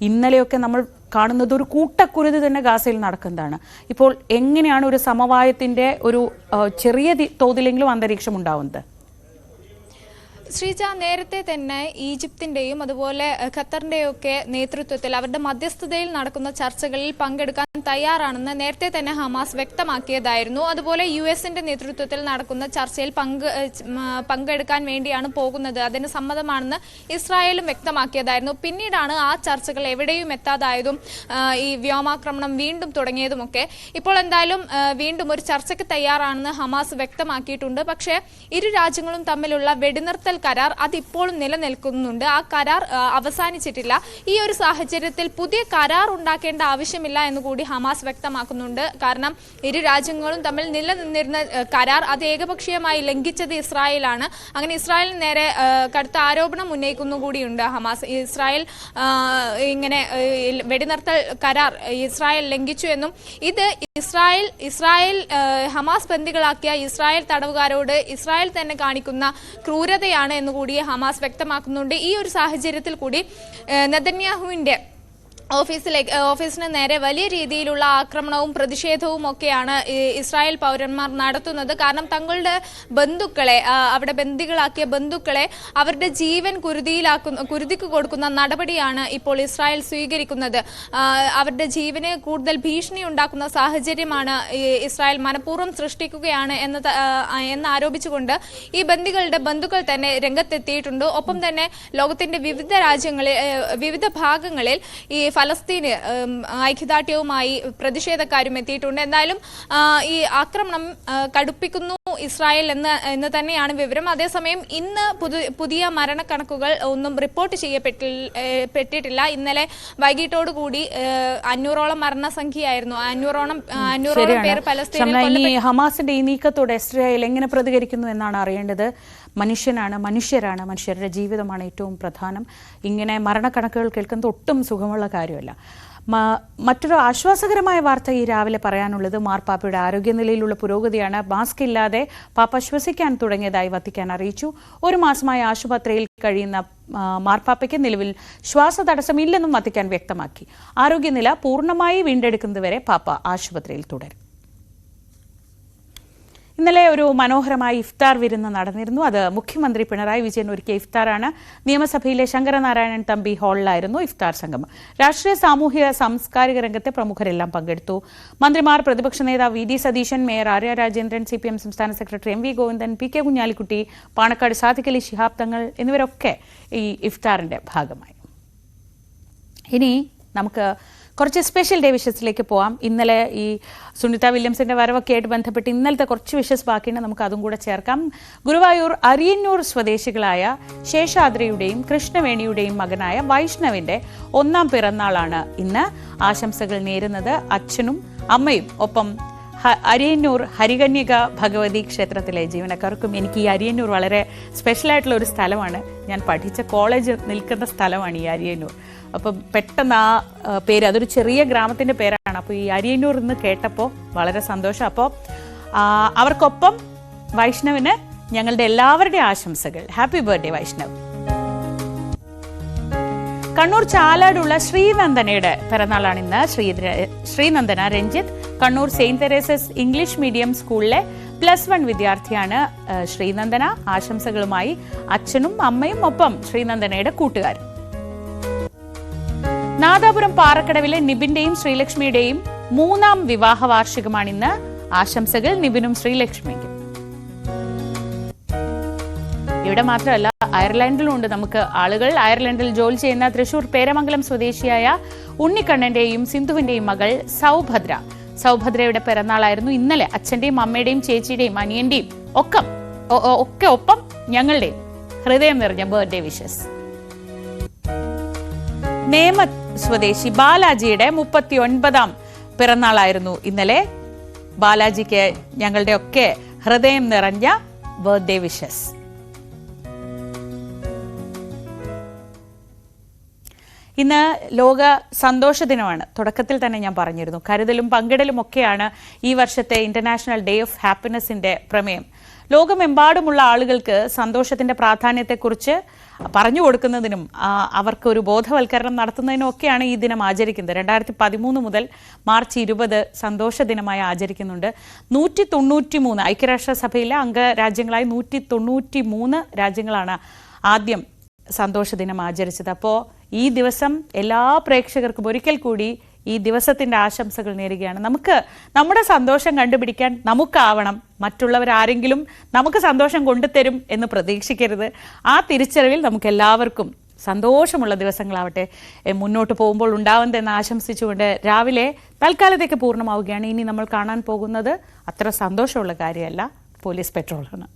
ഇന്നലെയൊക്കെ നമ്മൾ കാണുന്നത് ഒരു കൂട്ടക്കുരുതി തന്നെ ഗാസയിൽ നടക്കുന്നതാണ്. ഇപ്പോൾ എങ്ങനെയാണ് ഒരു സമവായത്തിൻ്റെ ഒരു ചെറിയ തോതിലെങ്കിലും അന്തരീക്ഷം ഉണ്ടാവുന്നത്? ശ്രീജ, നേരത്തെ തന്നെ ഈജിപ്തിന്റെയും അതുപോലെ ഖത്തറിന്റെയും ഒക്കെ നേതൃത്വത്തിൽ അവരുടെ മധ്യസ്ഥതയിൽ നടക്കുന്ന ചർച്ചകളിൽ പങ്കെടുക്കാൻ തയ്യാറാണെന്ന് നേരത്തെ തന്നെ ഹമാസ് വ്യക്തമാക്കിയതായിരുന്നു. അതുപോലെ US-ന്റെ നേതൃത്വത്തിൽ നടക്കുന്ന ചർച്ചയിൽ പങ്കെടുക്കാൻ വേണ്ടിയാണ് പോകുന്നത്, അതിന് സമ്മതമാണെന്ന് ഇസ്രായേലും വ്യക്തമാക്കിയതായിരുന്നു. പിന്നീടാണ് ആ ചർച്ചകൾ എവിടെയും എത്താതായതും ഈ വ്യോമാക്രമണം വീണ്ടും തുടങ്ങിയതുമൊക്കെ. ഇപ്പോൾ എന്തായാലും വീണ്ടും ഒരു ചർച്ചയ്ക്ക് തയ്യാറാണെന്ന് ഹമാസ് വ്യക്തമാക്കിയിട്ടുണ്ട്. പക്ഷേ ഇരു രാജ്യങ്ങളും തമ്മിലുള്ള വെടിനിർത്തൽ കരാർ അതിപ്പോഴും നിലനിൽക്കുന്നുണ്ട്. ആ കരാർ അവസാനിച്ചിട്ടില്ല. ഈ ഒരു സാഹചര്യത്തിൽ പുതിയ കരാർ ഉണ്ടാക്കേണ്ട ആവശ്യമില്ല എന്നുകൂടി ഹമാസ് വ്യക്തമാക്കുന്നുണ്ട്. കാരണം ഇരു രാജ്യങ്ങളും തമ്മിൽ നിലനിന്നിരുന്ന കരാർ അത് ഏകപക്ഷീയമായി ലംഘിച്ചത് ഇസ്രായേലാണ്. അങ്ങനെ ഇസ്രായേലിന് നേരെ കടുത്ത ആരോപണം ഉന്നയിക്കുന്നു കൂടിയുണ്ട് ഹമാസ്. ഇസ്രായേൽ ഇങ്ങനെ വെടിനിർത്തൽ കരാർ ഇസ്രായേൽ ലംഘിച്ചു എന്നും ഇത് ഇസ്രായേൽ ഹമാസ് ബന്ദികളാക്കിയ ഇസ്രായേൽ തടവുകാരോട് ഇസ്രായേൽ തന്നെ കാണിക്കുന്ന ക്രൂരതയാണ് എന്നുകൂടി ഹമാസ് വ്യക്തമാക്കുന്നുണ്ട്. ഈ ഒരു സാഹചര്യത്തിൽ കൂടി നെതന്യാഹുവിന്റെ ഓഫീസിന് നേരെ വലിയ രീതിയിലുള്ള ആക്രമണവും പ്രതിഷേധവും ഒക്കെയാണ് ഇസ്രായേൽ പൗരന്മാർ നടത്തുന്നത്. കാരണം തങ്ങളുടെ ബന്ധുക്കളെ, അവിടെ ബന്ദികളാക്കിയ ബന്ധുക്കളെ അവരുടെ ജീവൻ കുരുതിക്ക് കൊടുക്കുന്ന നടപടിയാണ് ഇപ്പോൾ ഇസ്രായേൽ സ്വീകരിക്കുന്നത്. അവരുടെ ജീവന് കൂടുതൽ ഭീഷണി ഉണ്ടാക്കുന്ന സാഹചര്യമാണ് ഇസ്രായേൽ മനഃപൂർവ്വം സൃഷ്ടിക്കുകയാണ് എന്ന് ആരോപിച്ചുകൊണ്ട് ഈ ബന്ദികളുടെ ബന്ധുക്കൾ തന്നെ രംഗത്തെത്തിയിട്ടുണ്ട്. ഒപ്പം തന്നെ ലോകത്തിന്റെ വിവിധ ഭാഗങ്ങളിൽ ഈ ഫലസ്തീന് ഐക്യദാർഢ്യവുമായി പ്രതിഷേധക്കാരും എത്തിയിട്ടുണ്ട്. എന്തായാലും ഈ ആക്രമണം കടുപ്പിക്കുന്നു ഇസ്രായേൽ എന്ന് തന്നെയാണ് വിവരം. അതേസമയം ഇന്ന് പുതിയ മരണക്കണക്കുകൾ ഒന്നും റിപ്പോർട്ട് ചെയ്യപ്പെട്ടിട്ടില്ല. ഇന്നലെ വൈകിട്ടോടുകൂടി 500ഓളം മരണസംഖ്യയായിരുന്നു. 500ഓളം പേർ പലസ്തീനിൽ. ഹമാസിന്റെ ഈ നീക്കത്തോടെ ഇസ്രായേൽ എങ്ങനെ പ്രതികരിക്കുന്നു എന്നാണ് അറിയേണ്ടത്. മനുഷ്യരുടെ ജീവിതമാണ് ഏറ്റവും പ്രധാനം. ഇങ്ങനെ മരണക്കണക്കുകൾ കേൾക്കുന്നത് ഒട്ടും സുഖമുള്ള കാര്യമല്ല. മറ്റൊരു ആശ്വാസകരമായ വാർത്ത ഈ രാവിലെ പറയാനുള്ളത് മാർപ്പാപ്പയുടെ ആരോഗ്യനിലയിലുള്ള പുരോഗതിയാണ്. മാസ്ക് ഇല്ലാതെ പാപ്പ ശ്വസിക്കാൻ തുടങ്ങിയതായി വത്തിക്കാൻ അറിയിച്ചു. 1 മാസമായി ആശുപത്രിയിൽ കഴിയുന്ന മാർപ്പാപ്പയ്ക്ക് നിലവിൽ ശ്വാസതടസ്സം ഇല്ലെന്നും വത്തിക്കാൻ വ്യക്തമാക്കി. ആരോഗ്യനില പൂർണ്ണമായി വീണ്ടെടുക്കുന്നതുവരെ പാപ്പ ആശുപത്രിയിൽ തുടരും. ഇന്നലെ ഒരു മനോഹരമായ ഇഫ്താർ വിരുന്ന് നടന്നിരുന്നു. അത് മുഖ്യമന്ത്രി പിണറായി വിജയൻ ഒരുക്കിയ ഇഫ്താറാണ്. നിയമസഭയിലെ ശങ്കരനാരായണൻ തമ്പി ഹാളിലായിരുന്നു ഇഫ്താർ സംഗമം. രാഷ്ട്രീയ, സാമൂഹിക, സാംസ്കാരിക രംഗത്തെ പ്രമുഖരെല്ലാം പങ്കെടുത്തു. മന്ത്രിമാർ, പ്രതിപക്ഷ നേതാവ് V D Satheesan, mayor Arya Rajendran, CPM സംസ്ഥാന secretary MV Govindan, PK Kunhalikutty, Panakkad Sadiq Ali Shihab Thangal എന്നിവരൊക്കെ ഈ ഇഫ്താറിന്റെ ഭാഗമായി. ഇനി നമുക്ക് കുറച്ച് സ്പെഷ്യൽ ഡേ വിഷസിലേക്ക് പോവാം. ഇന്നലെ ഈ സുനിത വില്യംസിന്റെ വരവൊക്കെ ആയിട്ട് ബന്ധപ്പെട്ട് ഇന്നലത്തെ കുറച്ച് വിഷസ് ബാക്കിയുണ്ട്, നമുക്ക് അതും കൂടെ ചേർക്കാം. ഗുരുവായൂർ അരിയന്നൂർ സ്വദേശികളായ ശേഷാദ്രിയുടെയും കൃഷ്ണവേണിയുടെയും മകനായ വൈഷ്ണവിന്റെ 1ാം പിറന്നാളാണ് ഇന്ന്. ആശംസകൾ നേരുന്നത് അച്ഛനും അമ്മയും ഒപ്പം അരിയന്നൂർ ഹരികന്യക ഭഗവതി ക്ഷേത്രത്തിലെ ജീവനക്കാർക്കും. എനിക്ക് ഈ അരിയന്നൂർ വളരെ സ്പെഷ്യലായിട്ടുള്ള ഒരു സ്ഥലമാണ്. ഞാൻ പഠിച്ച കോളേജ് നിൽക്കുന്ന സ്ഥലമാണ് ഈ അരിയന്നൂർ. അപ്പം പെട്ടെന്ന് ആ പേര്, അതൊരു ചെറിയ ഗ്രാമത്തിൻ്റെ പേരാണ്. അപ്പോൾ ഈ അരിയന്നൂർ എന്ന് കേട്ടപ്പോൾ വളരെ സന്തോഷം. അപ്പോൾ അവർക്കൊപ്പം വൈഷ്ണവിന് ഞങ്ങളുടെ എല്ലാവരുടെയും ആശംസകൾ. Happy birthday Vaishnav. കണ്ണൂർ ചാലാടുള്ള ശ്രീനന്ദനയുടെ പിറന്നാളാണ് ഇന്ന്. Sreenandana Ranjith Kannur Saint Theresa's English medium സ്കൂളിലെ +1 വിദ്യാർത്ഥിയാണ് ശ്രീനന്ദന. ആശംസകളുമായി അച്ഛനും അമ്മയും ഒപ്പം ശ്രീനന്ദനയുടെ കൂട്ടുകാരും. നാദാപുരം പാറക്കടവിലെ നിബിന്റെയും ശ്രീലക്ഷ്മിയുടെയും 3ാം വിവാഹ വാർഷികമാണിന്ന്. ആശംസകൾ നിബിനും ശ്രീലക്ഷ്മിക്കും. ഇവിടെ മാത്രമല്ല, അയർലൻഡിലും ഉണ്ട് നമുക്ക് ആളുകൾ. അയർലൻഡിൽ ജോലി ചെയ്യുന്ന തൃശൂർ പേരമംഗലം സ്വദേശിയായ ഉണ്ണിക്കണ്ണന്റെയും സിന്ധുവിന്റെയും മകൾ സൗഭദ്രയുടെ പിറന്നാളായിരുന്നു ഇന്നലെ. അച്ഛന്റെയും അമ്മയുടെയും ചേച്ചിയുടെയും അനിയന്റെയും ഒക്കെ ഒപ്പം ഞങ്ങളുടെയും ഹൃദയം നിറഞ്ഞ ബർത്ത്ഡേ വിഷസ്. നേമത്ത് സ്വദേശി ബാലാജിയുടെ 39ാം പിറന്നാളായിരുന്നു ഇന്നലെ. ബാലാജിക്ക് ഞങ്ങളുടെ ഒക്കെ ഹൃദയം നിറഞ്ഞ ബർത്ത്ഡേ വിഷസ്. ഇന്ന് ലോക സന്തോഷ ദിനമാണ്. തുടക്കത്തിൽ തന്നെ ഞാൻ പറഞ്ഞിരുന്നു, കരുതലും പങ്കിടലും ഒക്കെയാണ് ഈ വർഷത്തെ ഇന്റർനാഷണൽ ഡേ ഓഫ് ഹാപ്പിനെസിന്റെ പ്രമേയം. ലോകമെമ്പാടുമുള്ള ആളുകൾക്ക് സന്തോഷത്തിന്റെ പ്രാധാന്യത്തെക്കുറിച്ച് പറഞ്ഞു കൊടുക്കുന്നതിനും അവർക്കൊരു ബോധവൽക്കരണം നടത്തുന്നതിനും ഒക്കെയാണ് ഈ ദിനം ആചരിക്കുന്നത്. 2013 മുതൽ മാർച്ച് 20 സന്തോഷ ദിനമായി ആചരിക്കുന്നുണ്ട്. 193 ഐക്യരാഷ്ട്രസഭയിലെ അംഗരാജ്യങ്ങളായി 193 രാജ്യങ്ങളാണ് ആദ്യം സന്തോഷ ദിനം ആചരിച്ചത്. അപ്പോൾ ഈ ദിവസം എല്ലാ പ്രേക്ഷകർക്കും ഒരിക്കൽ കൂടി ഈ ദിവസത്തിന്റെ ആശംസകൾ നേരുകയാണ്. നമുക്ക് നമ്മുടെ സന്തോഷം കണ്ടുപിടിക്കാൻ നമുക്കാവണം. മറ്റുള്ളവരാരെങ്കിലും നമുക്ക് സന്തോഷം കൊണ്ടുതരും എന്ന് പ്രതീക്ഷിക്കരുത്. ആ തിരിച്ചറിവിൽ നമുക്ക് എല്ലാവർക്കും സന്തോഷമുള്ള ദിവസങ്ങളാവട്ടെ മുന്നോട്ട് പോകുമ്പോൾ ഉണ്ടാവുന്നതെന്ന് ആശംസിച്ചുകൊണ്ട് രാവിലെ തൽക്കാലത്തേക്ക് പൂർണ്ണമാവുകയാണ്. ഇനി നമ്മൾ കാണാൻ പോകുന്നത് അത്ര സന്തോഷമുള്ള കാര്യമല്ല, പോലീസ് പെട്രോളാണ്.